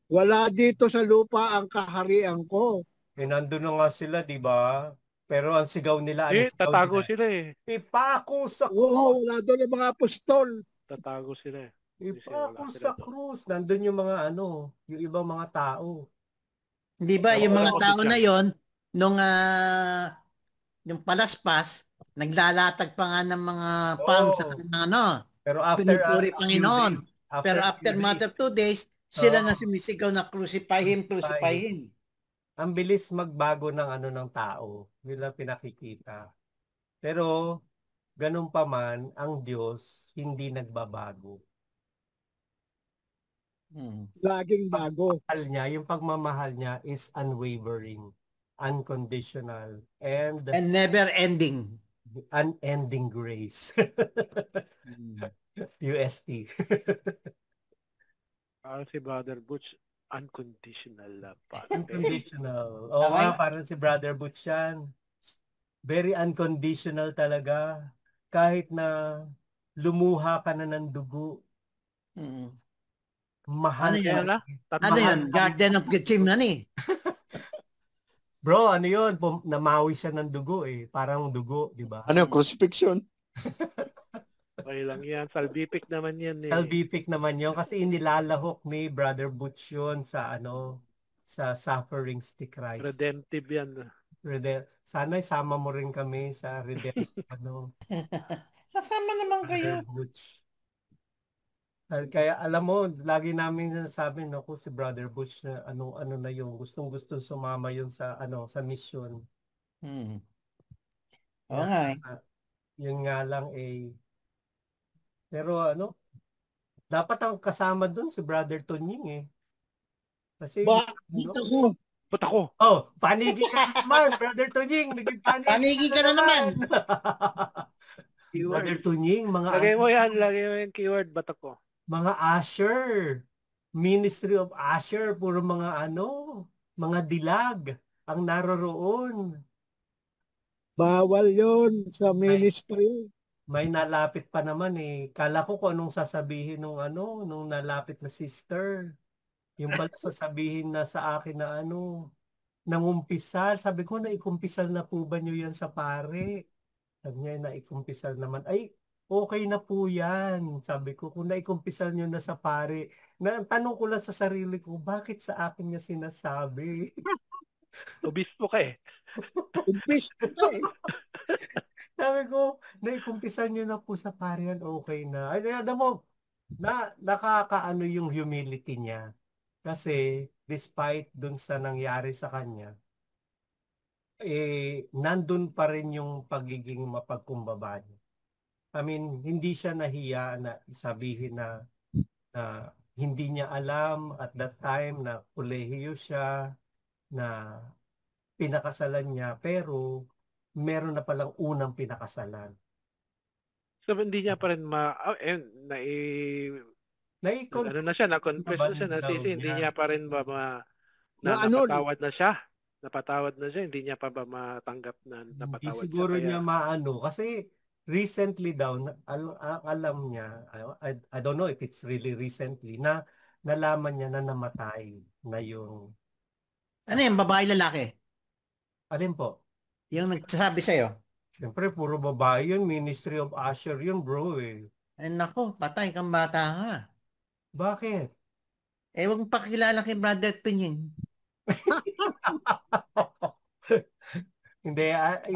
Wala dito sa lupa ang kaharian ko. Nandun na nga sila, di ba? Pero ang sigaw nila, Eh, tatago sila eh. Ipako sa Oo, wala doon ang mga apostol. Tatago sila eh. Ipako sa krus. Nandun yung mga yung ibang mga tao. Di ba yung mga tao na yon nung yung palaspas, naglalatag pa nga ng mga palms sa Pero after pinupuri Panginoon. Pero after few matter of 2 days, sila na sumisigaw na crucify him, crucify him. Ang bilis magbago ng ng tao. Yun lang pinakikita. Pero ganun pa man, ang Diyos hindi nagbabago. Laging bago. Yung pagmamahal niya is unwavering, unconditional, and never ending. Unending grace. UST. Si Brother Butch, unconditional love. Unconditional. Oo nga, parang si Brother Butch yan. Very unconditional talaga. Kahit na lumuha ka na ng dugo. Mahal yan? Ano yan? Garden of Gethsemane. Bro, ano yun? Namawi siya ng dugo eh. Parang dugo, di ba? Ano yung crucifixion? Okay lang yan. Salvific naman yan eh. Salvific naman yun kasi inilalahok ni Brother Butch yun sa sa sufferings ni Christ. Redemptive yan. Sana isama mo rin kami sa redemptive Sasama naman kayo. Butch. Kaya alam mo, lagi namin sinasabi ko si Brother Butch na ano na yung gustong-gusto sumama yun sa sa mission. Oo nga Yun nga lang pero dapat ang kasama dun si Brother Tonying eh. Kasi ako. Ba't ako? Oh, panigi ka naman, Brother Tonying. Panigi ka na naman. Brother Tonying, mga lagay mo yung keyword, ba't ako? Mga usher, Ministry of Usher, puro mga mga dilag ang naroroon. Bawal yon sa ministry. May nalapit pa naman eh. Kala ko kung anong sasabihin nung nalapit na sister. Yung pala sasabihin na sa akin na nangumpisal. Sabi ko, naikumpisal na po ba nyo yan sa pare? Sabi niya, naikumpisal naman. Ay, okay na po yan. Sabi ko, kung naikumpisal nyo na sa pare, tanong ko lang sa sarili ko, bakit sa akin niya sinasabi? Obispo ka eh. Obispo ka eh. Sabi ko, naikumpisal nyo na po sa pare yan, okay na. Ay, alam mo, nakakaano yung humility niya. Kasi, despite dun sa nangyari sa kanya, nandun pa rin yung pagiging mapagkumbaba niya. I mean, hindi siya nahiya na sabihin na hindi niya alam at that time na kolehiyo siya, na pinakasalan niya, pero meron na palang unang pinakasalan. So, hindi niya pa rin na-confess na siya, hindi niya pa rin napatawad na siya. Napatawad na siya, hindi niya pa ba matanggap na napatawad siya? Siguro niya kasi recently daw, alam niya, I don't know if it's really recently, na nalaman niya na namatay na yung... Ano yung babae lalaki? Alin po? Yung nagsasabi sa'yo? Siyempre, puro babae yun. Ministry of Usher yun, bro eh. Ay nako, patay kang bata ka. Bakit? Huwag mong pakilala kay Brother Tunying. Hindi.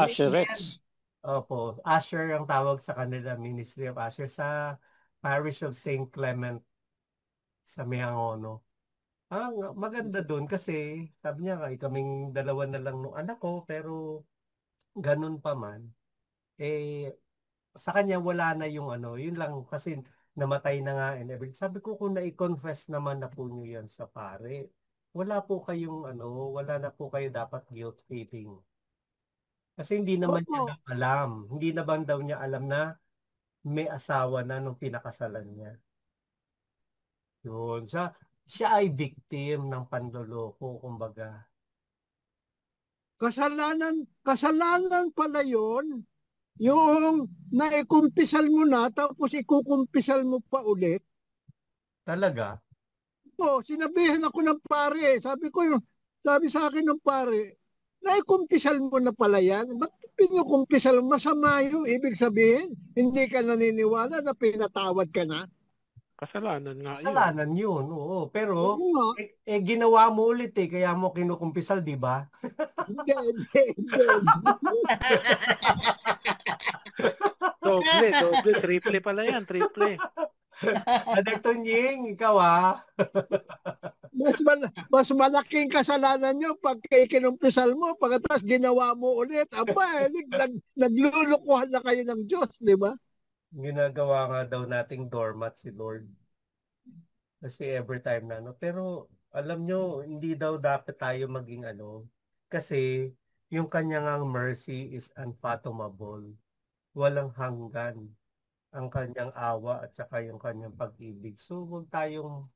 Usherettes. Opo. Usher ang tawag sa kanila, Ministry of Usher, sa Parish of St. Clement sa Miangono. Maganda doon kasi sabi niya kaming dalawa na lang nung anak ko, pero ganun pa man. Sa kanya wala na yung yun lang kasi namatay na nga and everything. Sabi ko kung na-confess naman na po nyo yan sa pare, wala po kayong wala na po kayo dapat guilt feeling. Kasi hindi naman niya alam. Hindi na bang daw niya alam na may asawa na nung pinakasalan niya. Yun. Siya ay victim ng panloloko, kumbaga. Kasalanan pala yun. Yung naikumpisal mo na, tapos ikukumpisal mo pa ulit. Talaga? Sinabihan ako ng pare. Sabi sa akin ng pare, naikumpisal mo na pala yan. Ba't pinukumpisal mo? Masama yung ibig sabihin. Hindi ka naniniwala na pinatawad ka na. Kasalanan nga yun. Kasalanan yun, oo. Pero, Oo nga. ginawa mo ulit kaya mo kinukumpisal, di ba? Hindi. Doble, triple pala yan, triple. Brother Tunying, ikaw Mas malaking kasalanan nyo pag kinumpisal mo, pagkatapos ginawa mo ulit. Aba, naglulukuhan na kayo ng Diyos, di ba? Ginagawa nga daw nating doormat si Lord. Kasi every time na, pero alam nyo, hindi daw dapat tayo maging kasi yung kanyang mercy is unfathomable. Walang hanggan ang kanyang awa at saka yung kanyang pag-ibig. So, huwag tayong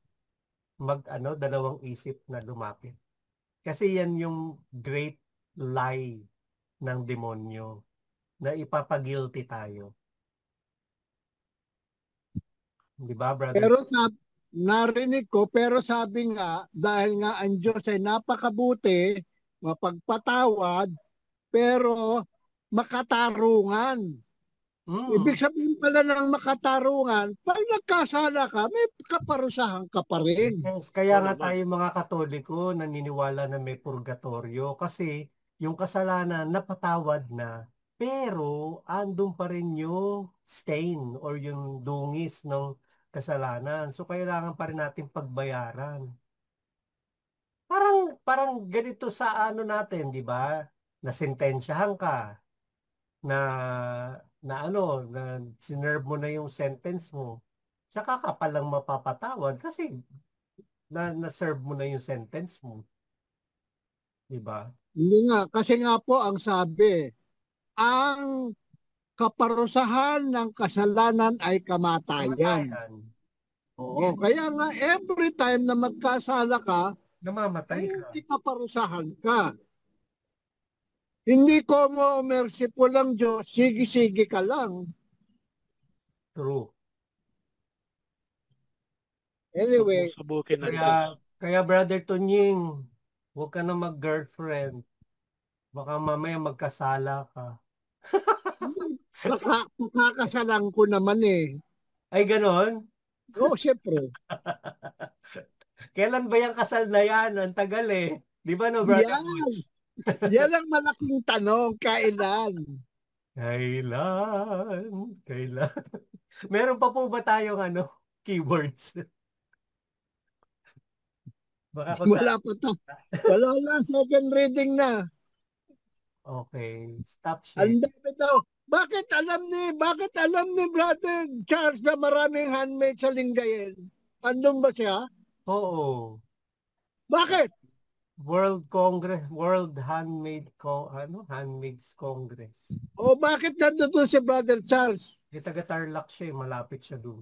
dalawang isip na lumapit. Kasi yan yung great lie ng demonyo na ipapagilty tayo. Di ba, brother? Pero narinig ko, pero sabi nga, dahil nga ang Diyos ay napakabuti, mapagpatawad, pero makatarungan. Ibig sabihin pala ng makatarungan, pag nagkasala ka, may kaparusahan ka pa rin. Yes, kaya nga tayo mga Katoliko naniniwala na may purgatorio kasi yung kasalanan napatawad na, pero andun pa rin yung stain or yung dungis ng kasalanan. So kailangan pa rin natin pagbayaran. Parang ganito sa natin, di ba? Nasentensyahan ka na sinerve mo na yung sentence mo. Tsaka ka palang mapapatawad kasi na-serve mo na yung sentence mo. Di ba? Hindi nga, kasi nga po ang sabi, ang kaparusahan ng kasalanan ay kamatayan. Oo, kaya nga every time na magkasala ka, namamatay ka. Hindi kaparusahan ka. Hindi ko mo merciful ang Diyos, sige-sige ka lang. True. Anyway. Subukin ng Diyos. Kaya Brother Tunying, huwag ka na mag-girlfriend. Baka mamaya magkasala ka. Makakasalan ko naman eh. Ay, ganon? Oo, syempre. Kailan ba yung kasal na yan? Ang tagal eh. Di ba no, Brother? Yan ang malaking tanong. Kailan? Meron pa po ba tayong keywords? Wala pa to. Wala lang. Second reading na. Okay. Stop sharing. Ang dami daw. Bakit alam ni Brother Charles na maraming handmaid sa Lingayen? Andun ba siya? Oo. Bakit? World Handmaids Congress. O bakit nandun si Brother Charles? Taga-Tarlac siya, malapit siya doon.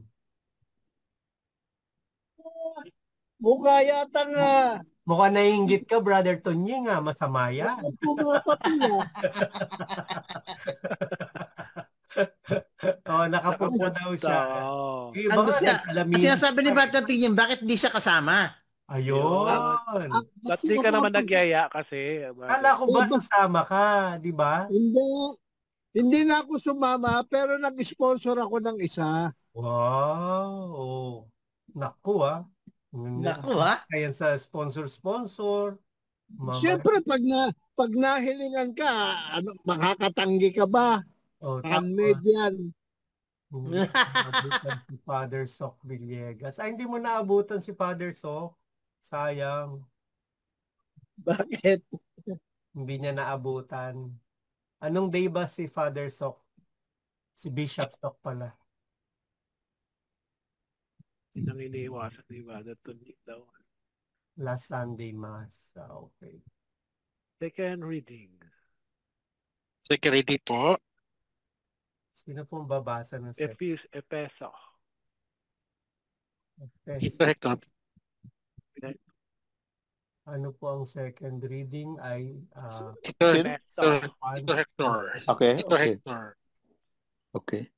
Mukha yata nga. Mukha naiinggit ka, Brother Tunying, masama yan. Nakapunta daw siya. Sinasabi ni Brother Tunying, bakit hindi siya kasama? Ayun. Ba't di ka naman nagyaya kasi? Kala ko ba sasama ka, di ba? Hindi na ako sumama, pero nag-sponsor ako ng isa. Wow. Naku Kaya sa sponsor. Siyempre, pag nahilingan ka, makakatanggi ka ba? Handmade yan. Naabutan si Father Sok Villegas. Hindi mo naabutan si Father Sok? Sayang. Bakit? Hindi niya naabutan. Anong day ba si Father Sok? Si Bishop Sok pala. Nang iniiwasan ni Father Tunying daw. Last Sunday Mass. Okay. Second reading. Second reading po. Sino pong babasa ng Efeso. Second. Ano po ang second reading ay Ito, Sino? ito Hector. Okay, Ito okay. Hector. Okay.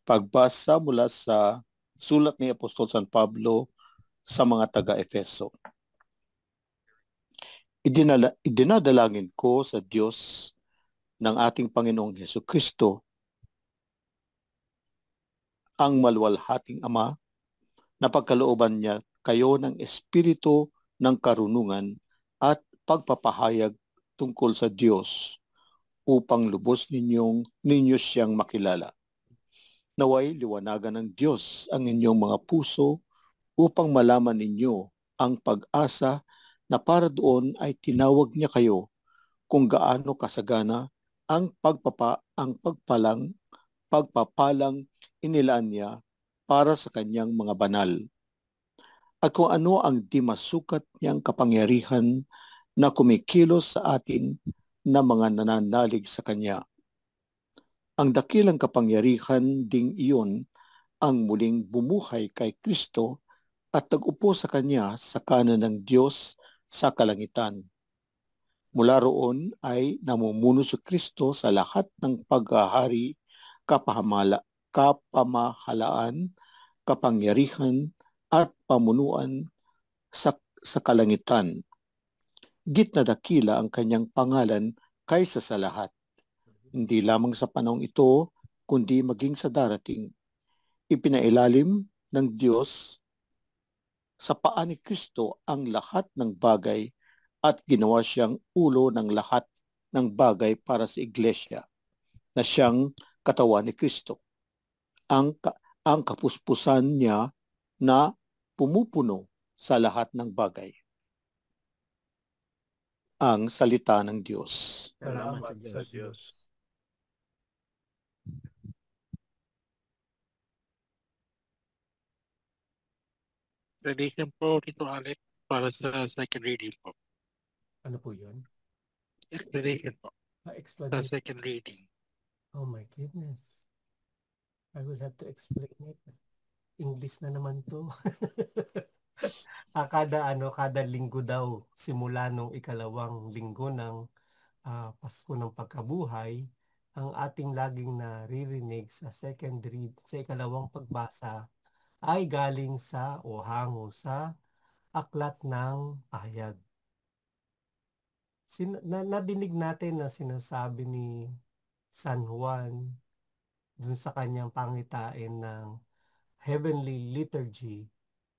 Pagbasa mula sa sulat ni Apostol San Pablo sa mga taga-Efeso. Idinadalangin ko sa Diyos ng ating Panginoong Hesukristo, ang malwalhating Ama, na pagkalooban niya kayo ng espiritu ng karunungan at pagpapahayag tungkol sa Diyos upang lubos ninyo siyang makilala. Naway liwanagan ng Diyos ang inyong mga puso upang malaman ninyo ang pag-asa na para doon ay tinawag niya kayo, kung gaano kasagana ang pagpapalang inilaan niya para sa kanyang mga banal, at kung ano ang di masukat niyang kapangyarihan na kumikilos sa atin na mga nananalig sa kanya. Ang dakilang kapangyarihan ding iyon ang muling bumuhay kay Kristo at nag-upo sa kanya sa kanan ng Diyos sa kalangitan. Mula roon ay namumuno si Kristo sa lahat ng paghahari, kapamahalaan, kapangyarihan at pamunuan sa kalangitan. Gitna dakila ang kanyang pangalan kaysa sa lahat. Hindi lamang sa panahong ito, kundi maging sa darating. Ipinailalim ng Diyos sa paa ni Kristo ang lahat ng bagay at ginawa siyang ulo ng lahat ng bagay para sa iglesia na siyang katawan ni Kristo. Ang kapuspusan niya na pumupuno sa lahat ng bagay. Ang salita ng Diyos. salamat sa sa Diyos. Tradition po, Tito Alex, para sa second reading po. Ano po yun? Explanation po. Sa Explanation. second reading. Oh my goodness. I will have to explain it. English na naman to. Kada linggo daw, simula nung ikalawang linggo ng Pasko ng Pagkabuhay, ang ating laging naririnig sa second read, sa ikalawang pagbasa, ay galing sa o hango sa aklat ng pahayag. Nadinig natin na sinasabi ni San Juan dun sa kanyang pangitain ng heavenly liturgy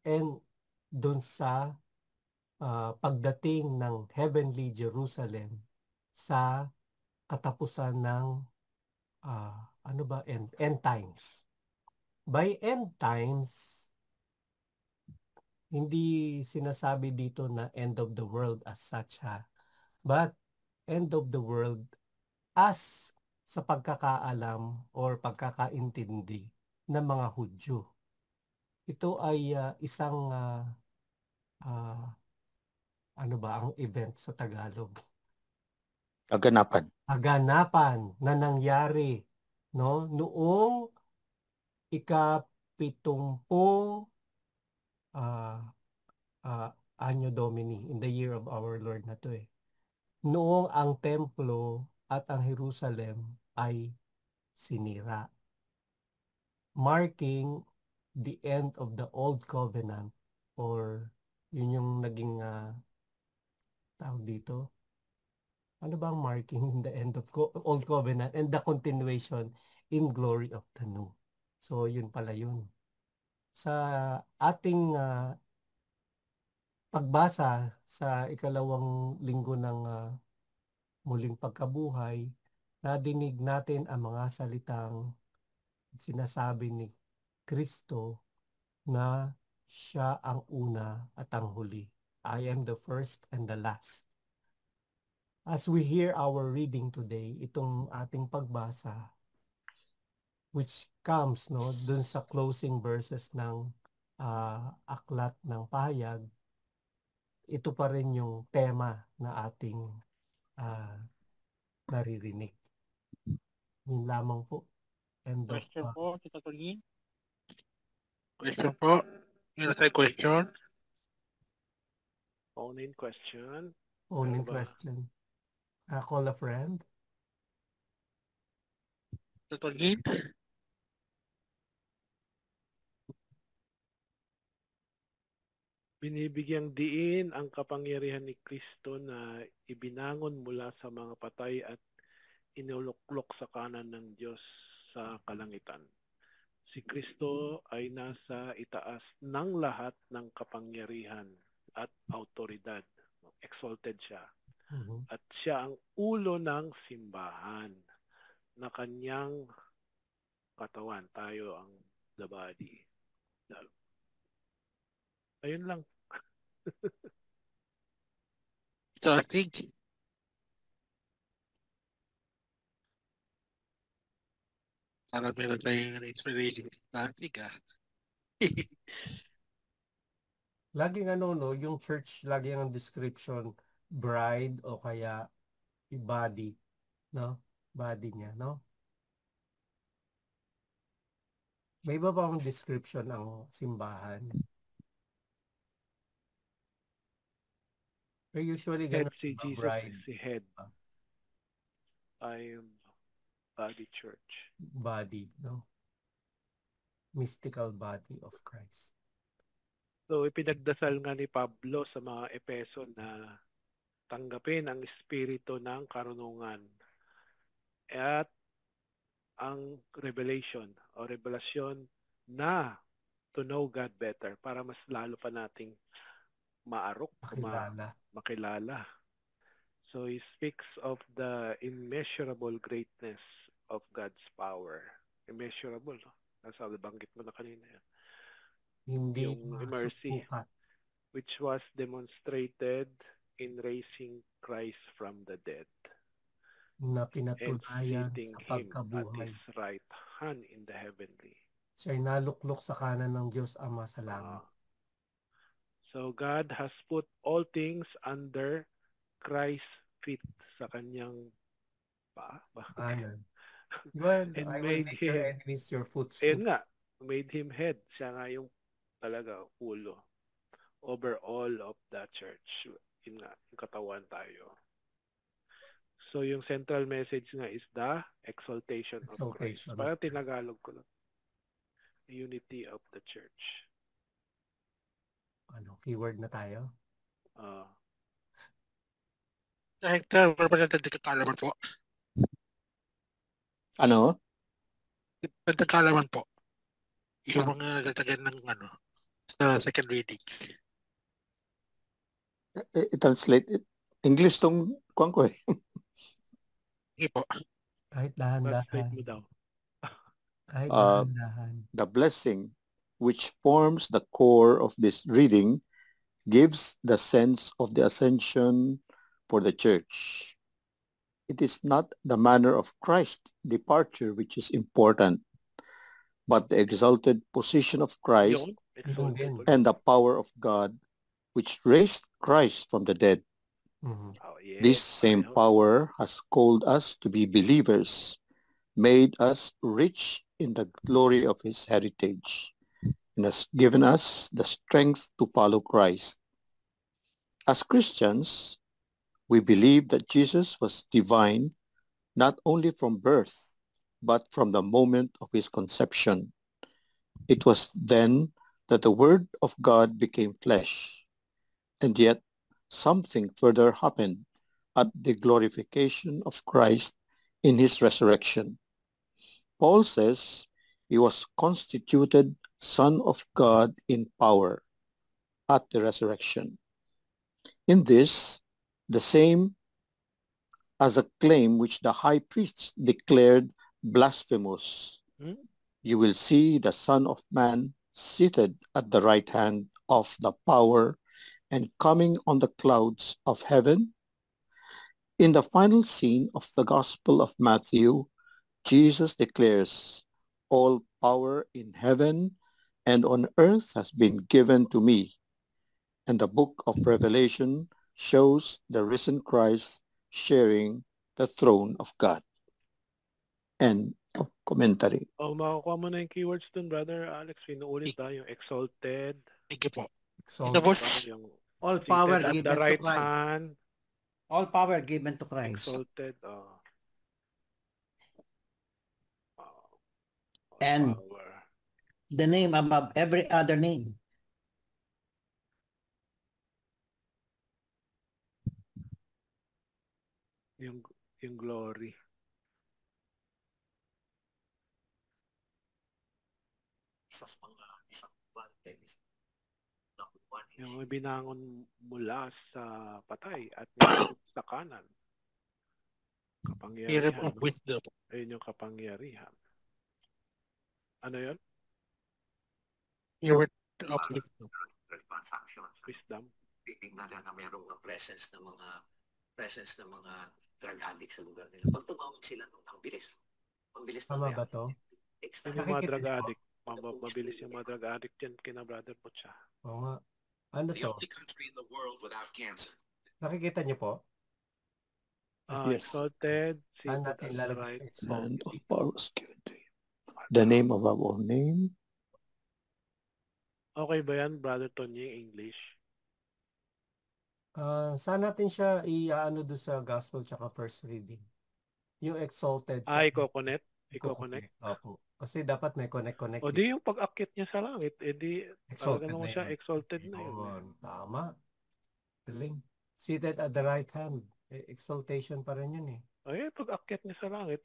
and dun sa pagdating ng heavenly Jerusalem sa katapusan ng end times. By end times, hindi sinasabi dito na end of the world as such ha. But end of the world as sa pagkakaalam or pagkakaintindi ng mga Hudyo. Ito ay isang ang event sa Tagalog? Kaganapan na nangyari noong ika-70 Anno Domini, in the year of our Lord na to noong ang templo at ang Jerusalem ay sinira, marking the end of the Old Covenant, or yun yung naging tawag dito, ano bang marking the end of Old Covenant and the continuation in glory of the new. So yun pala yun. Sa ating pagbasa sa ikalawang linggo ng muling pagkabuhay, nadinig natin ang mga salitang sinasabi ni Kristo na siya ang una at ang huli. I am the first and the last. As we hear our reading today, itong ating pagbasa, which comes dun sa closing verses ng aklat ng pahayag, ito pa rin yung tema na ating naririnig. Yun lamang po. Question po, Tito Tolin? Question po? Question? Phone-in question. Only Ano ba? question. Call a friend. Tutulin? Binibigyang diin ang kapangyarihan ni Kristo na ibinangon mula sa mga patay at inuluklok sa kanan ng Diyos sa kalangitan. Si Kristo ay nasa itaas ng lahat ng kapangyarihan at autoridad. Exalted siya. Mhm. At siya ang ulo ng simbahan na kanyang katawan. Tayo ang the body. Ayun lang. Sausage? Para meron tayong explanation sa sausage Laging no, yung church, lagi ang description, bride o kaya body, no? Body niya, no? May iba bang description ang simbahan? Pero usually Head ganun, si diba, Jesus, bride, si head. I am body church. body, no? Mystical body of Christ. So ipinagdasal nga ni Pablo sa mga Epeso na tanggapin ang espiritu ng karunungan at ang revelation o revelasyon na to know God better para mas lalo pa nating maarok, makilala. So he speaks of the immeasurable greatness of God's power. Immeasurable. Nasa banggit mo na kanina yan. Hindi Yung mercy, masusukat. which was demonstrated in raising Christ from the dead Na and pinatunayan seating sa him at pagkabuhay. his right hand in the heavenly. Siya'y naluklok sa kanan ng Diyos Ama sa langit. So God has put all things under Christ's feet sa kanyang paa. Kanan. Well, And I will made make your him, enemies your footstool. ayun nga, made him head. Siya nga yung talaga ulo over all of the church. Yun nga, yung katawan tayo. So yung central message nga is the exaltation of Christ. Exaltation of Parang Christ. tinagalog ko lang. Unity of the church. Keyword na tayo? Kahit nagkakalaman po. Ano? Nagkakalaman po. Yung mga nagtatagan ng sa second reading. I-translate. English tong kuwan ko eh. Sige po. Kahit dahan-dahan. Translate mo daw. Kahit dahan-dahan. The blessing which forms the core of this reading gives the sense of the ascension for the church. It is not the manner of Christ's departure which is important, but the exalted position of Christ and the power of God which raised Christ from the dead. Mm-hmm. This same power has called us to be believers, made us rich in the glory of his heritage, and has given us the strength to follow Christ. As Christians, we believe that Jesus was divine not only from birth, but from the moment of his conception. It was then that the Word of God became flesh, and yet something further happened at the glorification of Christ in his resurrection. Paul says he was constituted Son of God in power at the resurrection. In this, the same as a claim which the high priests declared blasphemous. You will see the Son of Man seated at the right hand of the power and coming on the clouds of heaven. In the final scene of the Gospel of Matthew, Jesus declares, all power in heaven and on earth has been given to me. And the book of Revelation shows the risen Christ sharing the throne of God. End of commentary. Makukuha mo na yung keywords dun, Brother Alex. Pinuulit tayo yung exalted. Sige po. Exalted. Yung All power Seated at given the to right Christ. hand, All power given to Christ. exalted. All And power. the name above every other name. Yung glory. Yung binangon mula sa patay at nilagay sa kanan. Spirit Kapangyarihan. of wisdom. Ayun yung kapangyarihan. Ano yun? Spirit of wisdom. Wisdom. Titingnan na mayroong presence ng mga drug addicts sa lugar nila. Pag tumawag sila nung ang bilis. Ang bilis ng Tama ba to? Yung mga Nakikita drug niyo po? addict. Mabilis yung mga drug addict yan kina Brother Butcha. Oo nga. Ano The to? only country in the world without cancer. Nakikita niyo po? Yes. Exalted, Saan seated natin at the lalagay right. yung exalt? And all power was given to him. The name above all name. Okay ba yan, Brother Tony, English? Saan natin siya i-ano doon sa gospel tsaka first reading? Yung exalted. I-connect? I-connect? Opo. Kasi dapat may connect-connect. O di yung pag-akit niya sa langit, edi talaga Exalted naman na siya, yun. exalted na yun. Yun, tama. Galing. Seated at the right hand. Exaltation pa rin yun eh. Ay, pag-akit niya sa langit,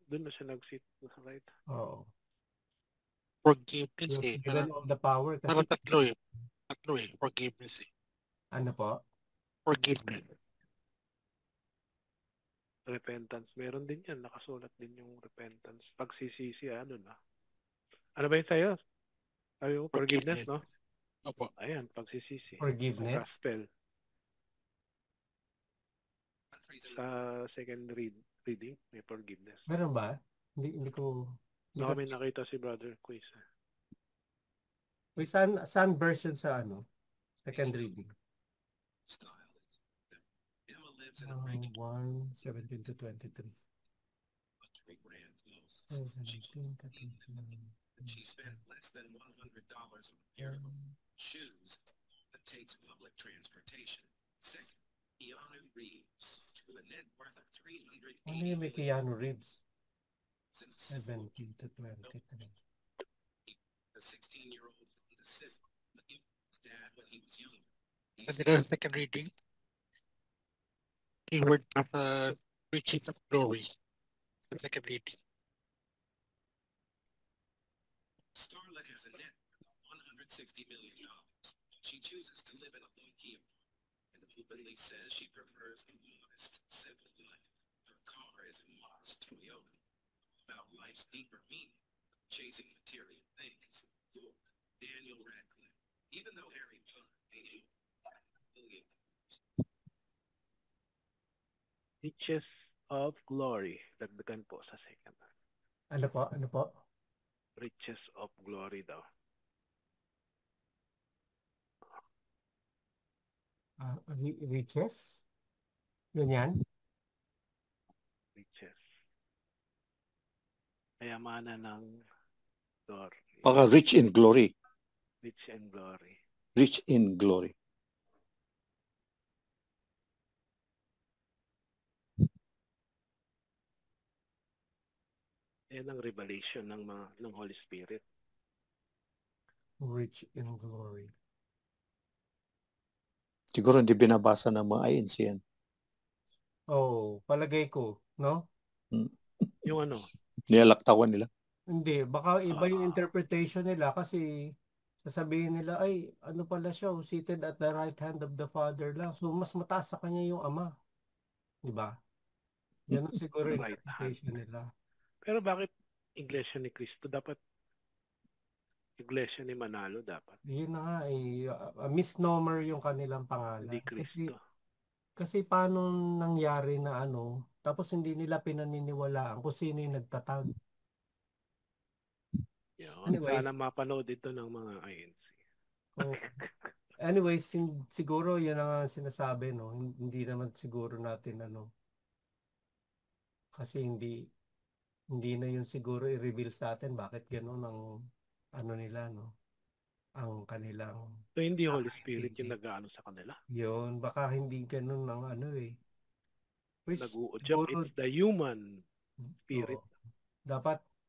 doon na siya nag-sit sa right. Oo. Forgiveness Yung eh. given all the power. Kasi, Parang tatlo eh. Tatlo eh. Forgiveness eh. ano po? Forgiveness. Repentance. Meron din yan. Nakasulat din yung repentance. Pagsisisi, ano na. Ano ba yun sa'yo? Ay, yung forgiveness, no? Opo. Ayan, pagsisisi. Forgiveness. Gospel. Sa second reading, may forgiveness. Meron ba? Hindi ko... Sa kami nakita si Brother Quiz. May saan version sa ano? Second reading. 1, 17 to 23. 17 to 23. She spent less than $100 on wearable shoes that takes public transportation. Second, Keanu Reeves to a net worth of $380 Ano yung may Keanu Reeves? since 17 to 23. the 16-year-old to assist his dad when he was younger. And then the second reading. Keyword of riches of glory. The second reading. Starlet has a net worth of $160 million. She chooses to live in a low-key apartment and openly says she prefers a modest, simple life. Her car is a modest Toyota. About life's deeper meaning, chasing material things. Fourth, Daniel Radcliffe. Even though Harry Potter paid him $5 million. Riches of Glory. Dagdagan po sa second. Ano po? Ano po? Riches of Glory daw. Riches? Yun yan? Riches. Kayamanan ng glory. Baka rich in glory. Rich and glory. Rich in glory. Yan ang revelation ng Holy Spirit. Rich in glory. Siguro hindi binabasa ng mga INC yan. Oh, palagay ko, no? Yung ano? Nilalaktawan nila. Hindi, baka iba yung interpretation nila kasi sasabihin nila, ay, ano pala siya, seated at the right hand of the Father lang. So, mas mataas sa kanya yung Ama. Di ba? Yan ang siguro yung Right interpretation nila. Pero bakit Iglesia ni Cristo? Dapat Iglesia ni Manalo dapat. Yun na nga, misnomer yung kanilang pangalan. Hindi Cristo. Kasi paano nangyari na ano, tapos hindi nila pinaniniwalaan kung sino yung nagtatag. Yun. Anyways. Sana mapanood ito ng mga INC. Oh. Anyways, siguro yun ang sinasabi, no? Hindi naman siguro natin ano. Kasi hindi na yun siguro i-reveal sa atin bakit gano'n ang ano nila, no? ang kanilang So, hindi Holy Spirit yung nag-aano sa kanila. yun. Baka hindi ganun ng ano eh. Which Nag-uudyok. siguro, It's the human spirit. oo,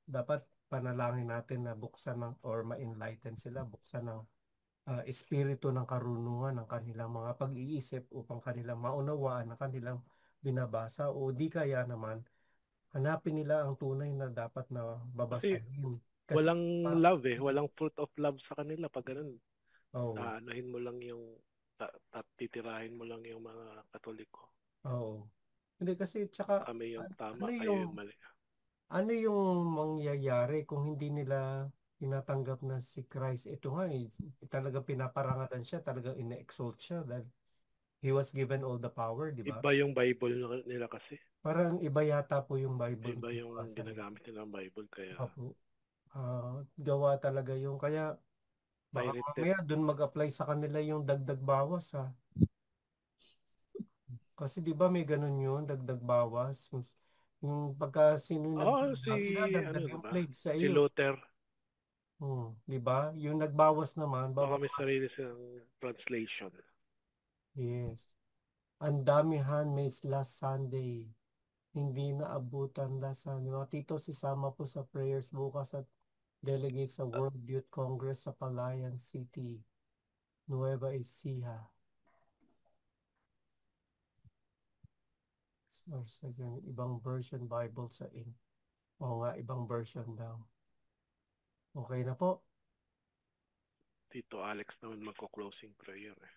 dapat panalangin natin na buksan ng or ma-enlighten sila, buksan ng espiritu ng karunungan ng kanilang mga pag-iisip upang kanilang maunawaan ang kanilang binabasa o di kaya naman hanapin nila ang tunay na dapat na babasahin. Kasi Walang love eh. Walang fruit of love sa kanila pag ganun. oh, Anuhin mo lang yung titirahin mo lang yung mga Katoliko. oh. Hindi kasi tsaka Kami yung tama, ano kayo yung yung mali. ano yung mangyayari kung hindi nila tinatanggap na si Christ? Ito nga eh, talaga pinaparangalan siya, talaga ine-exalt siya dahil he was given all the power, di ba? Iba yung Bible nila kasi. Parang iba yata po yung Bible. Iba yung binabasa. ginagamit nila ng Bible. Kaya Opo. Gawa talaga yung kaya baka pirated. mamaya dun mag-apply sa kanila yung dagdag bawas ha. Kasi di ba may ganun yun, dagdag bawas. Yung pagka sino dagdag yung diba? plague sa Si iyo. Luther. Di ba? Yung nagbawas naman, Baka may sarili silang translation. Yes. Ang damihan may last Sunday. Hindi naabutan last Sunday. Mga tito, sisama po sa prayers bukas at delegate sa World Youth Congress sa Palayan City, Nueva Ecija. Or second, ibang version Bible sa Oo nga, ibang version daw. Okay na po. Tito Alex naman magko-closing prayer eh.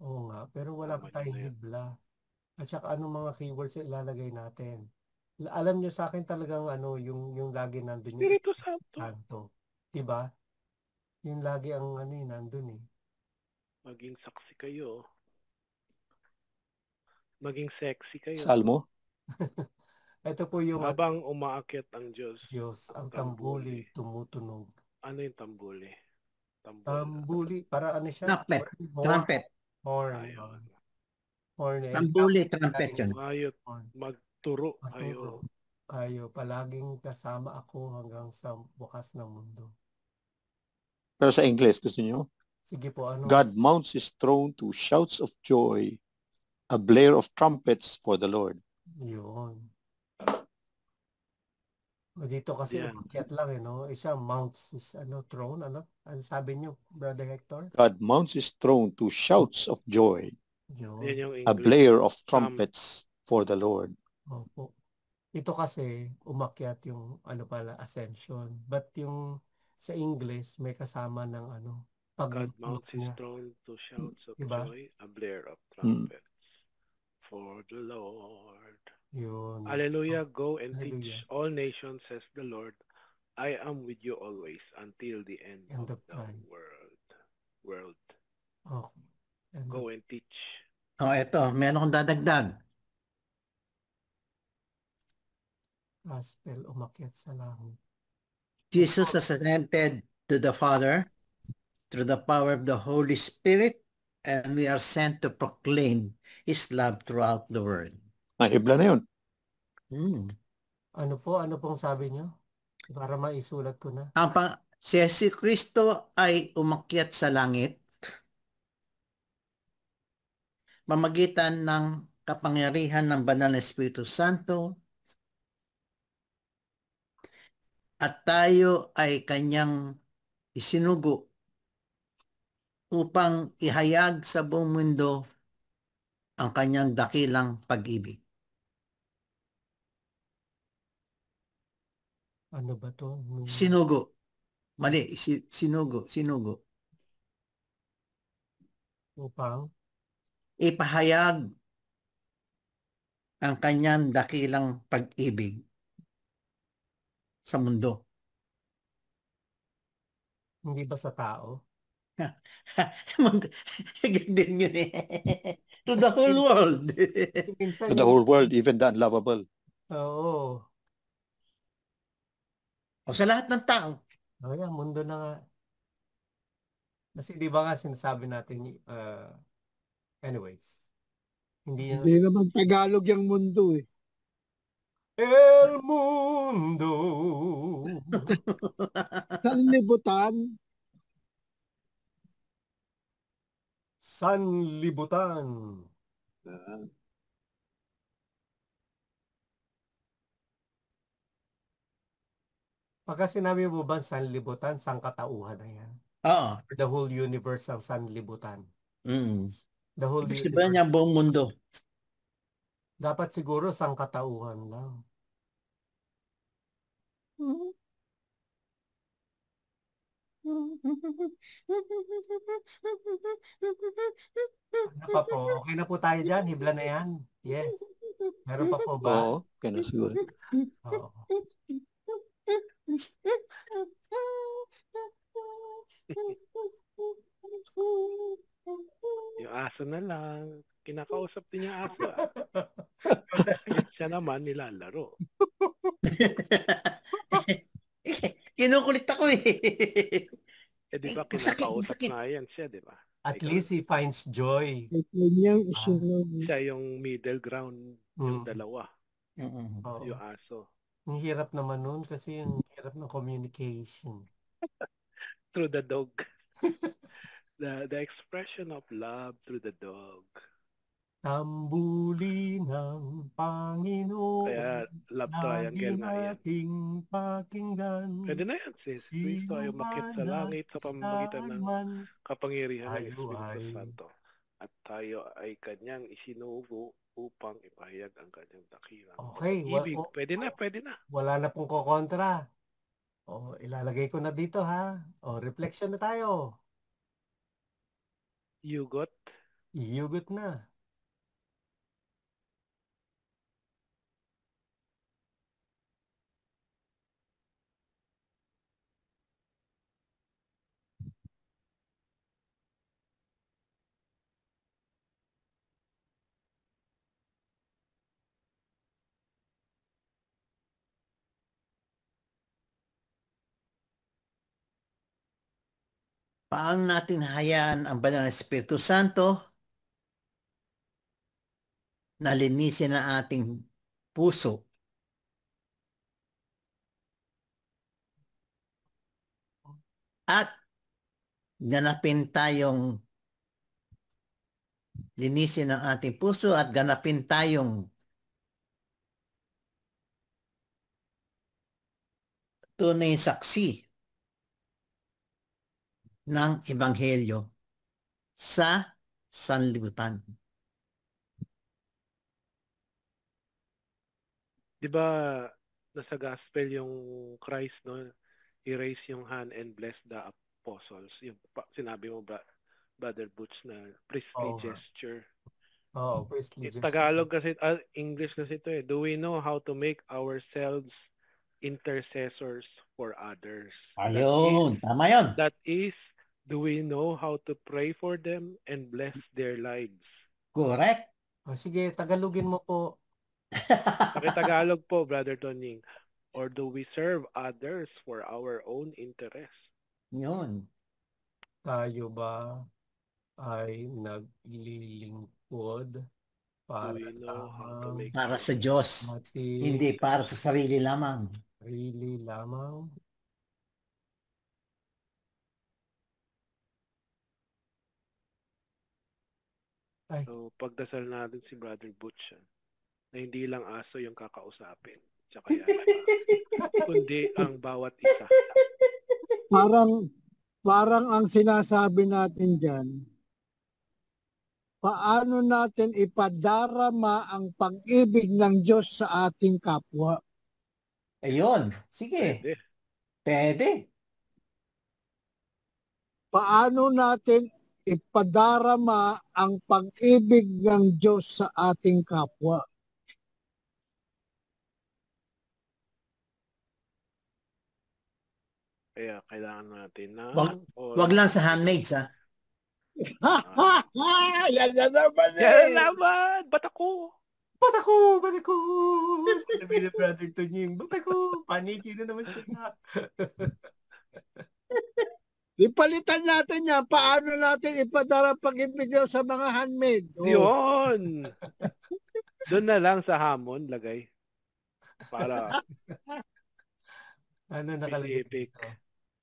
Oo nga, pero wala pa tayong hibla. At saka anong mga keywords na ilalagay natin. Alam nyo sa akin talagang yung lagi nandun yung Espiritu Santo. Diba? Yung lagi ang nandun eh. Maging saksi kayo. Maging sexy kayo. Salmo? Ito po yung habang umaakyat ang Diyos. Ang tambuli tumutunog. Ano yung tambuli? Tambuli, para ano siya? Trumpet. Horn. Tambuli, trumpet yun. Magturo kayo. Kayo, palaging kasama ako hanggang sa bukas ng mundo. Pero sa English, gusto niyo? Sige po, ano? God mounts his throne to shouts of joy, a blare of trumpets for the Lord. Yun. Dito kasi umakyat lang no? Siya mounts his throne, ano? Ano sabi niyo, Brother Hector? God mounts his throne to shouts of joy, Yun. a blare of trumpets for the Lord. Opo. Ito kasi umakyat yung ascension. But yung sa English may kasama ng God mounts his throne to shouts of joy, a blare of trumpets for the Lord. Yun. Hallelujah, go and teach all nations, says the Lord. I am with you always until the end of the world. Go and teach. Ito, meron akong dadagdag. Gospel umakyat sa langit. Jesus ascended to the Father through the power of the Holy Spirit, and we are sent to proclaim His love throughout the world. Hibla na yun. Ano pong sabi niyo? Para maisulat ko na. Si Kristo ay umakyat sa langit pamamagitan ng kapangyarihan ng Banal na Espiritu Santo, at tayo ay kanyang isinugo upang ihayag sa buong mundo ang kanyang dakilang pag-ibig. Ano ba to? Sinugo. Mali, sinugo. Upang? Ipahayag ang kanyang dakilang pag-ibig sa mundo. Hindi ba sa tao? Sa mundo. Gandun yun eh. To the whole world. To the whole world, even the unlovable. Oo. O sa lahat ng tao. Yan, mundo na nga. Kasi di ba nga sinasabi natin, anyways. Hindi naman Tagalog yung mundo eh. El mundo. Sanlibutan. Sanlibutan. Pagka sinabi mo ba sanlibutan, sangkatauhan na yan? Oo. The whole universe ang sanlibutan. Mm. The whole Ibig sabihin universe. niya buong mundo. Dapat siguro sangkatauhan lang. Ano pa po? Okay na po tayo dyan. Hibla na yan. Yes. Meron pa po ba? Oo, okay na siguro. Oo. Yung aso na lang. Kinakausap din yung aso. Siya naman nilalaro. Kinukulit ako eh. Eh di ba Masakit, kinakausap masakit. nga yan siya, di ba? At least he finds joy. Kanyang isunod. Siya yung middle ground, yung dalawa, Oo. yung aso. Ang hirap naman nun kasi yung hirap ng communication. Through the dog. The expression of love through the dog. Tambuli ng Panginoon. Kaya love triangle nga yan. ating pakinggan. Pwede na yan, sis. Kristo ay umakyat sa langit sa pamamagitan ng kapangyarihan ng Espiritu Santo. At tayo ay kanyang isinugo upang ipahayag ang kanyang dakilang Okay. ibig. Pwede na, pwede na. Wala na pong kokontra. O, ilalagay ko na dito ha. O, reflection na tayo. Yugot. Iyugot na. Paano natin hayaan ang banal na Espiritu Santo na linisin ang ating puso at ganapin tayong linisin ang ating puso at ganapin tayong tunay saksi ng Ebanghelyo sa sanlibutan. Di ba nasa gospel yung Christ, no? He raised yung hand and blessed the apostles. Yung sinabi mo ba, Brother Butch, na priestly gesture. Oh, priestly gesture. Tagalog kasi, English kasi ito eh. Do we know how to make ourselves intercessors for others? Ayun, tama yun. That is, do we know how to pray for them and bless their lives? Correct. O, sige, Tagalogin mo po. Tagalog po, Brother Toning. Or do we serve others for our own interest? Yun. Tayo ba ay naglilingkod para, para sa Diyos, hindi para sa sarili lamang. Sarili lamang. Ay. So, pagdasal natin si Brother Butch na hindi lang aso yung kakausapin. Tsaka yan, kundi ang bawat isa. Parang ang sinasabi natin dyan, paano natin ipadarama ang pag-ibig ng Diyos sa ating kapwa? Ayun, sige. Pwede. Paano natin ipadarama ang pag-ibig ng Diyos sa ating kapwa? Kaya kailangan natin na... Wag lang sa handmaids, ha? Yan na naman eh! Yan na naman! Ba't ako? Ba't ako? Ba't ako? Sabi na Brother Tonying, ba't ako? Paniki na naman siya. Ipalitan natin yan. Paano natin ipadara pag-ibig sa mga handmaid? Oh. Yun! Doon na lang sa hamon, lagay. Para... Ano nakalagay dito?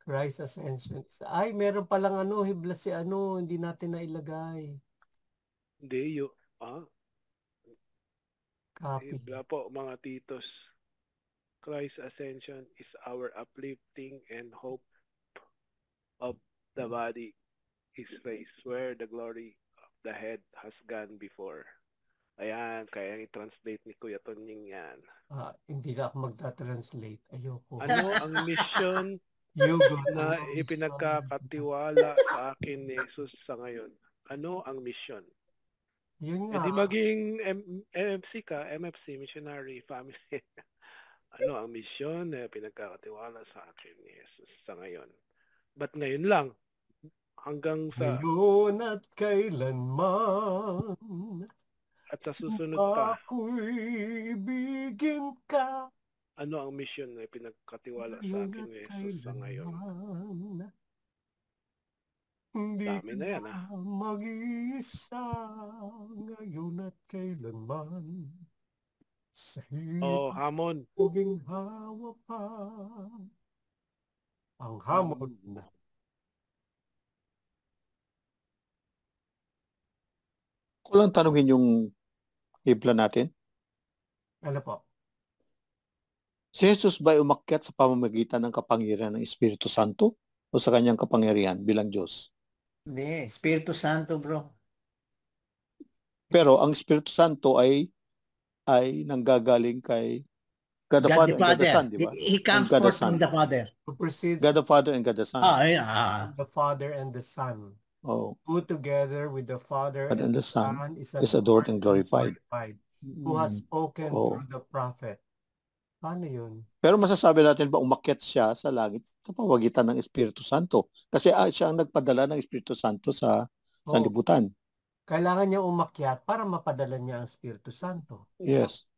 Christ Ascension. Ay, meron palang ano, hibla si ano, hindi natin nailagay. Hindi, Copy. hibla po mga titos. Christ Ascension is our uplifting and hope of the body is raised, where the glory of the head has gone before. Ayan, kaya i-translate ni Kuya Tonying yan. Hindi na ako magta-translate. Ayoko. Ano ang mission You go na to ipinagkakatiwala sa akin ni Jesus sa ngayon? Ano ang mission? Yun E nga. di maging MFC ka, MFC, Missionary Family. Ano ang mission na pinagkakatiwala sa akin ni Jesus sa ngayon? Ba't ngayon lang? Hanggang sa... Ngayon at kailanman. At sa susunod pa. Ako'y bigyan ka. Ano ang mission na pinagkatiwala sa akin ni Jesus sa ngayon? Dami na yan, ha? Mag-iisa ngayon at kailanman. Sa Oh, hamon. higing hawa pa. Ang hamon na. Ko lang tanungin yung hibla natin. Ano po? Si Jesus ba ay umakyat sa pamamagitan ng kapangyarihan ng Espiritu Santo o sa kanyang kapangyarihan bilang Diyos? Hindi, Espiritu Santo, bro. Pero ang Espiritu Santo ay nanggagaling kay God the God Father the and God the Father. Son, di ba? He comes God the forth from Son. the Father. Who proceeds God the Father and God the Son. the Father and the Son. Oh, Who together with the Father God and and the the Son Son is adored and glorified. Who has spoken Oh. through the prophet. Paano yun? Pero masasabi natin ba umakyat siya sa langit sa pamamagitan ng Espiritu Santo? Kasi siya ang nagpadala ng Espiritu Santo sa sanlibutan. Kailangan niya umakyat para mapadala niya ang Espiritu Santo. Yes.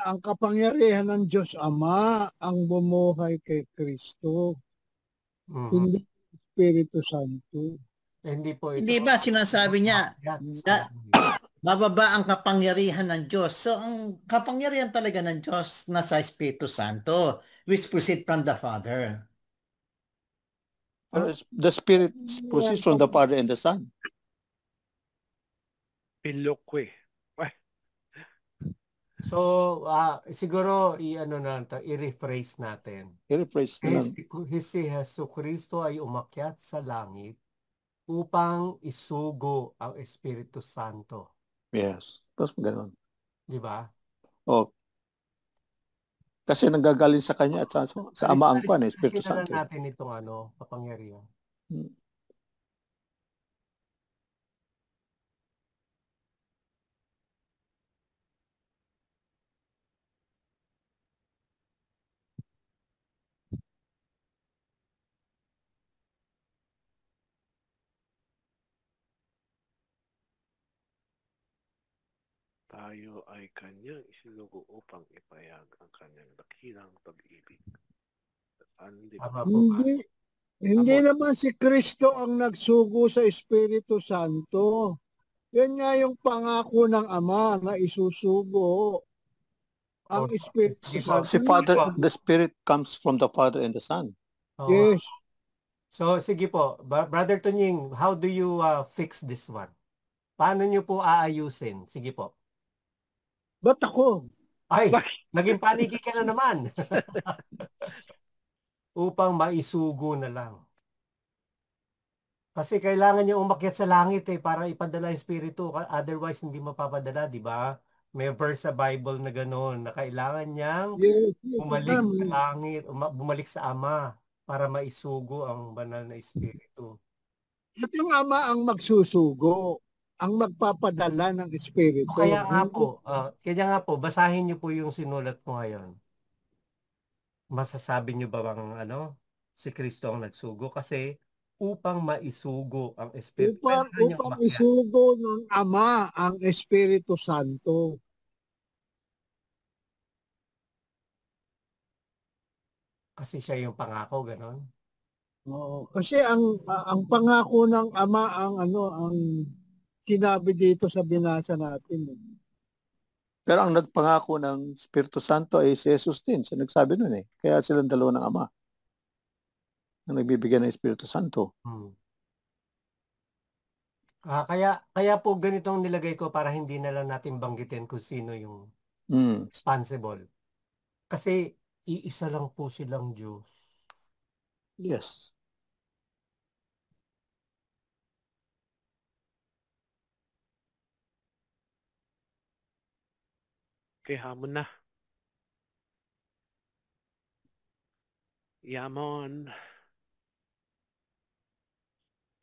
Ang kapangyarihan ng Diyos Ama ang bumuhay kay Kristo. Hindi Espiritu Santo. Hindi po ito. Hindi ba sinasabi niya na mababa ang kapangyarihan ng Diyos? So, ang kapangyarihan talaga ng Diyos nasa Espiritu Santo, which proceed from the Father. The Spirit proceeds from the Father and the Son. Pilokwe. So, siguro i-rephrase natin. I-rephrase na lang. Si Jesu Cristo ay umakyat sa langit upang isugo ang Espiritu Santo. Yes. Tapos ganoon. Di ba? Oh. Kasi nanggagaling sa kanya at sa Ama ang kwan, Espiritu Santo. Kasi natin itong kapangyarihan. Tayo ay kanyang isinugo upang ipayag ang kanyang dakilang pag-ibig. Hindi naman si Kristo ang nagsugo sa Espiritu Santo. Yan nga yung pangako ng Ama na isusugo ang Espiritu Santo. Si Father, the Spirit comes from the Father and the Son. Yes. So, sige po. Brother Tonying, how do you fix this one? Paano nyo po aayusin? Sige po. Ba't ako? Ay, naging paniki ka na naman. Upang maisugo na lang. Kasi kailangan niya umakyat sa langit para ipadala yung Espiritu. Otherwise, hindi mapapadala, di ba? May verse sa Bible na gano'n na kailangan niyang bumalik sa langit, bumalik sa Ama para maisugo ang banal na Espiritu. At yung Ama ang magsusugo, ang magpapadala ng Espiritu. Kaya nga po, basahin niyo po yung sinulat ko ngayon. Masasabi niyo ba bang si Kristo ang nagsugo? Kasi upang maisugo ang Espiritu. Upang isugo ng Ama ang Espiritu Santo. Kasi siya yung pangako, ganon? Oo. Kasi ang pangako ng Ama ang sinabi dito sa binasa natin. Pero ang nagpangako ng Espiritu Santo ay si Jesus din. Siya nagsabi nun eh. Kaya silang dalawa ng Ama na nagbibigay ng Espiritu Santo. Kaya po ganitong nilagay ko para hindi na lang natin banggitin kung sino yung responsible. Kasi iisa lang po silang Diyos. Yes. Okay, hamon na. Yamon.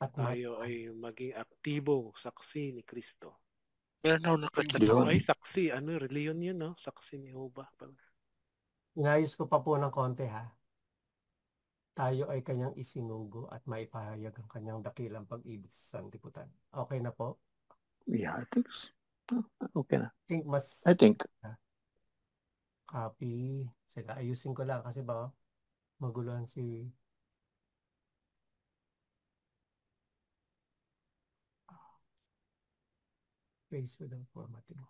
At Tayo ay maging aktibong saksi ni Kristo. Meron ako nakachat Yun. Ay, saksi. Ano, reliyon yun, no? Saksi ni Jehovah. inayos ko pa po ng konti ha. Tayo ay kanyang isinugo at maipahayag ang kanyang dakilang pag-ibig sa sanlibutan. Okay na po? Yeah, I think so. Okay na. I think copy. Sila, ayusin ko lang kasi ba maguluhan si space without formatting.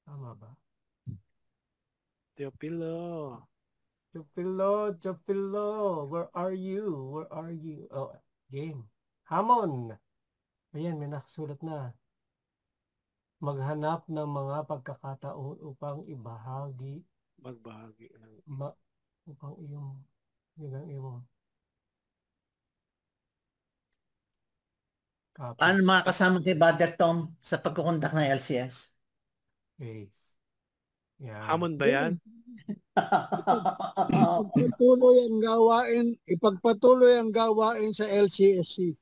Tama ba? Teopilo, where are you? Oh, game. Hamon. Ayan, may nakasulat na. Maghanap ng mga pagkakataon upang magbahagi ng upang yun ang iyong copy. Paano makakasama kay Brother Tom sa pagkukondak ng LCS? Space. Yan. hamon ba yan? Ipagpatuloy ang gawain sa LCSC.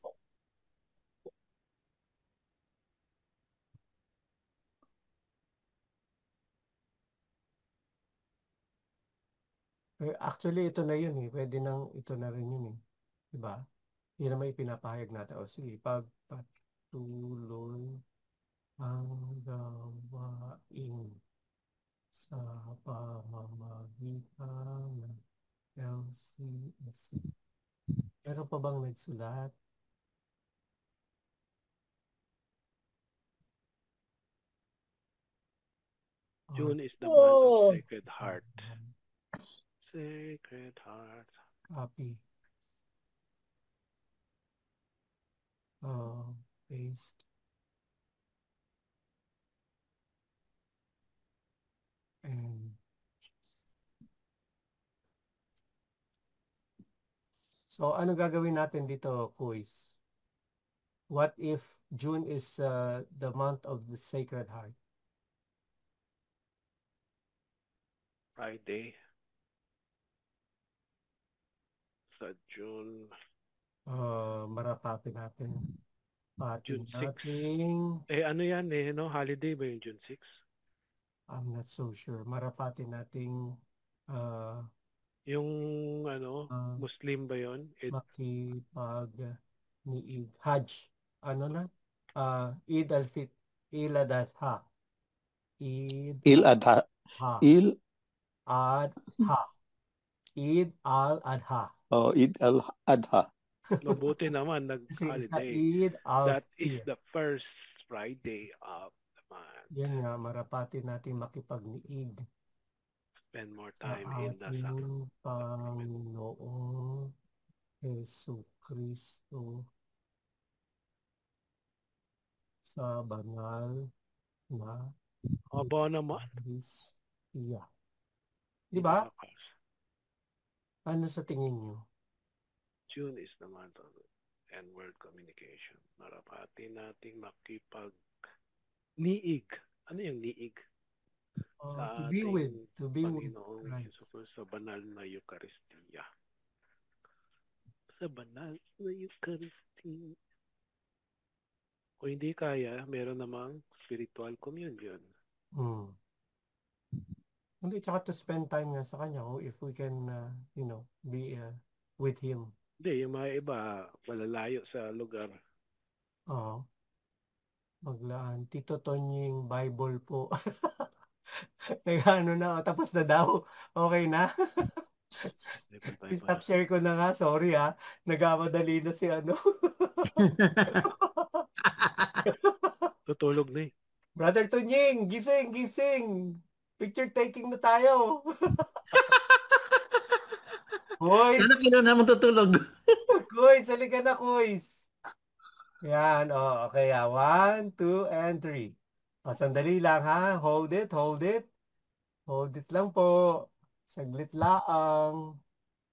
Actually, ito na yun eh. Pwede nang ito na rin yun eh. Diba? Yun naman ipinapahayag natin. O sige, pagpatuloy ang gawain sa pamamagitan ng LCSC. Meron pa bang nagsulat? June is the month of Sacred Heart. Sacred Heart. Copy. Paste. And so, ano gagawin natin dito, quiz? What if June is the month of the Sacred Heart? Friday. Sa June. Marapapin natin. June 6. Natin, ano yan eh, no? Holiday ba yung June 6? I'm not so sure. Marapatin nating yung Muslim ba yun? makipag-niig. Hajj. Ano na? Eid al-Adha. Il Adha. Il Adha. Eid al-Adha. Oh, Eid al-Adha. Mabuti naman nag-holiday. That is the first Friday of the month. Yan nga, marapatin natin makipag-niig. Spend more time in the sacrament. Panginoong Jesu Kristo sa banal na Aba naman. Kristiya. Di ba? Ano sa tingin nyo? June is the month of and word communication. Marapatin nating makipag-niig. Ano yung niig? To be with Panginoong Christ. Jesus sa banal na Eucharistia. Sa banal na Eucharistia. Kung hindi kaya, meron namang spiritual communion. Hindi, tsaka to spend time nga sa kanya if we can, be with Him. Hindi, yung mga iba, malalayo sa lugar. Oo. Maglaan. Tito Tonying Bible po. Nag-ano na, tapos na daw. Okay na? Stop share ko na nga, sorry ha. Nagmamadali na si ano. Tutulog na eh. Brother Tunying, gising, gising. Picture taking na tayo. Kuys, Sana kinuha mo tutulog. Kuys, halika na, Kuys. Yan, okay. 1, 2, and 3. Sandali lang, ha? Hold it, hold it. Hold it lang po. Saglit lang.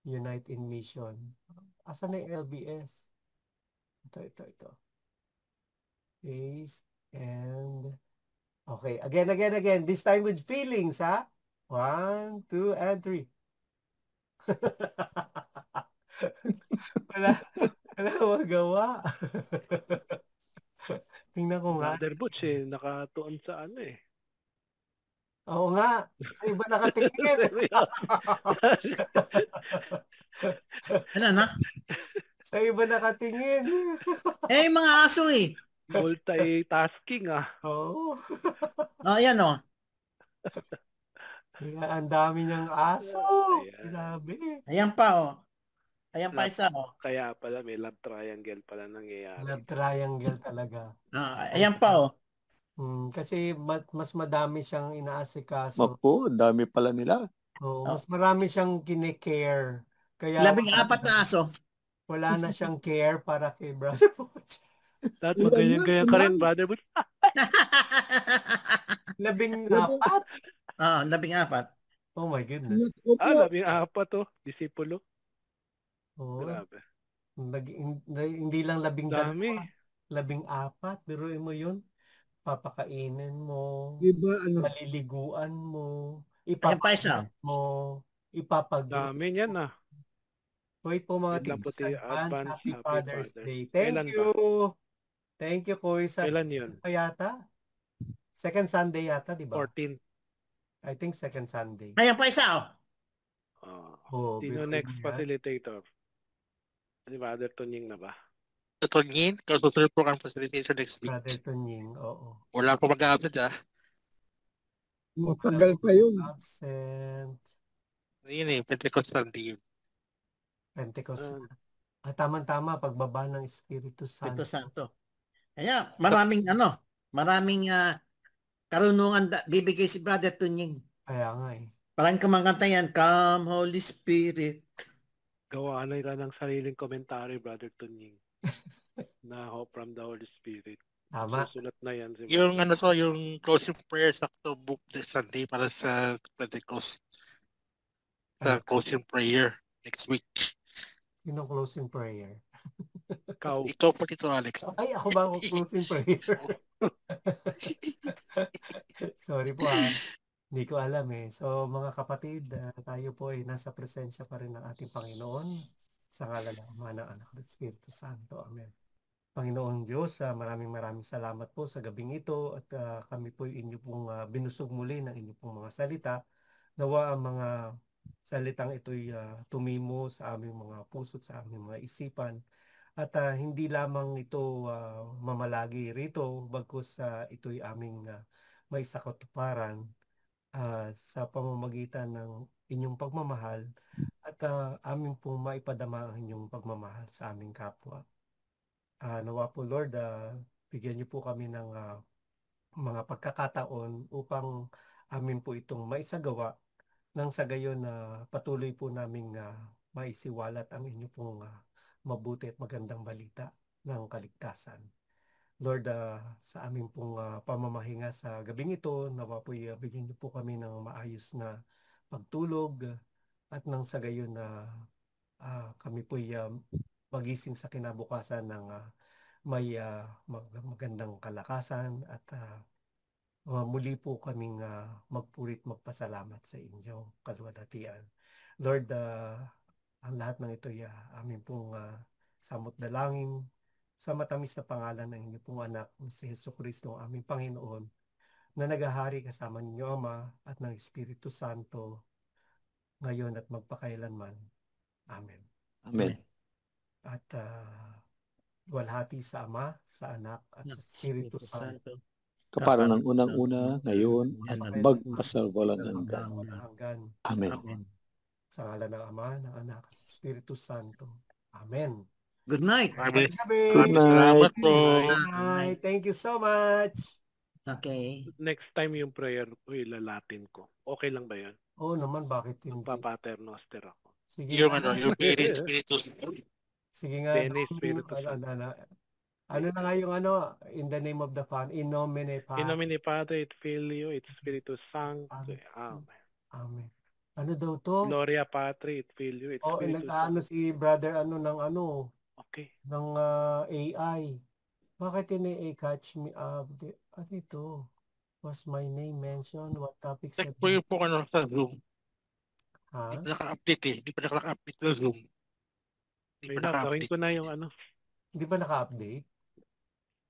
Unite in Mission. Asan na yung LBS? Ito. Paste and... Okay, again. This time with feelings, ha? 1, 2, and 3. wala magawa. Tingnan ko nga. Brother Butch nakatuon sa ano eh. Oo nga. Sa iba nakatingin. Ano na? Sa iba nakatingin. Mga aso eh. Multitasking Oo. Ayan oh. Kaya ang dami niyang aso. Ayan. Grabe. Ayan pa oh. Ayan pa isa oh. Kaya pala may love triangle pala nangyayari. Love triangle talaga. Ayan pa oh. Kasi mas madami siyang inaasikaso. Mapo, dami pala nila. Mas marami siyang kinecare. Kaya 14 na aso. wala na siyang care para kay Brother Butch. Dapat magayon-gayon ka rin, Brother Butch. 14? 14. Oh my goodness. 14 to, disipulo. Oh, Grabe. hindi lang 12. Dami. 14. Biruin mo yun. Papakainin mo. Diba, Paliliguan mo. Ayan pa isa. Mo. Ipapag. Dami niyan Wait po mga Yun lang po, tips. Advance Happy Father's Father. Day. Kailan Thank you. Thank you, Koy. Sa Kailan yun? yata? Second Sunday yata, di ba? 14. I think second Sunday. Ayan pa isa oh. Sino biruin next mo yan. facilitator? Di ba, Brother Tunying na ba? Tunying, susunod po ang facilitation next week. Brother Tunying, oo. Wala po mag-a-update matagal pa yun. Absent. Yun Pentecost Sunday. Pentecost. Tama-tama, pagbaba ng Espiritu Espiritu Santo. Santo. Kaya maraming karunungan bibigay si Brother Tunying. Kaya nga eh. Parang kumakanta yan, Come Holy Spirit. Gawa na nila ng sariling komentary, Brother Tunying. na hope from the Holy Spirit. Tama. Susulat na yan. Yung yung closing prayer sakto book this Sunday para sa Pentecost. Sa closing prayer next week. Sino closing prayer? Ikaw po dito, Alex. Ay, ako ba ang closing prayer? Sorry po Hindi ko alam eh. So mga kapatid, tayo po ay nasa presensya pa rin ng ating Panginoon sa ngalan ng Ama, ng Anak at Espiritu Santo. Amen. Panginoong Diyos, maraming salamat po sa gabing ito at kami po inyo pong binusog muli ng inyo pong mga salita. Nawa ang mga salitang ito'y tumimo sa aming mga puso, sa aming mga isipan. At hindi lamang ito mamalagi rito, bagkus ito'y aming maisakatuparan sa pamamagitan ng inyong pagmamahal at aming pong maipadama ang inyong pagmamahal sa aming kapwa. Nawa po Lord, bigyan niyo po kami ng mga pagkakataon upang amin po itong maisagawa nang sa gayon na patuloy po naming maisiwalat ang inyo pong mabuti at magandang balita ng kaligtasan. Lord, sa aming pong pamamahinga sa gabing ito, nawa po bigyan niyo po kami ng maayos na pagtulog at nang sa gayon na kami po magising sa kinabukasan ng may magandang kalakasan at muli po kaming magpurit magpasalamat sa inyong kaluwalhatian. Lord, ang lahat ng ito amin pong samot dalangin sa matamis na pangalan ng inyong pong anak si Jesucristo, ang aming Panginoon, na naghahari kasama ninyo Ama at ng Espiritu Santo ngayon at magpakailanman. Amen. Amen. At walhati sa Ama, sa Anak at sa Espiritu Santo. Kapara ng unang-una, ngayon, at magpasawalang hanggan. Amen. Sa ngalan ng Ama, ng Anak at Espiritu Santo. Amen. Good night. Good night. Thank you so much. Okay. Next time yung prayer ko, ilalatin ko. Okay lang ba yan? Oo naman, bakit hindi? Papaternoster ako. Sige Yung nga, yung Spirit, Spiritus. sige nga. Bene, Spiritus Ano na nga yung in the name of the Father, in nomine Patris. In nomine Patri et Filio et Spiritus Sancti. Amen. Amen. Ano daw to? Gloria Patri et Filio et Spiritus Sancti. si brother ng Okay. ng AI. Bakit catch me up? Ano ito? Was my name mentioned? What topics Check po yung po sa Zoom. Ha? Hindi pa naka-update eh. Hindi pa naka-update sa Zoom. Hindi pa Gawin naka-update. ko na yung Hindi ba naka-update?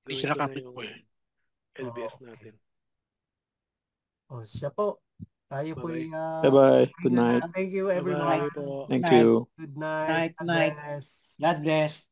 Hindi siya naka-update po eh. LBS okay. natin. Siya po. Tayo po Bye-bye. Bye-bye. Good night. Thank you everyone. Bye-bye po. Thank you. Good night. Night. God bless.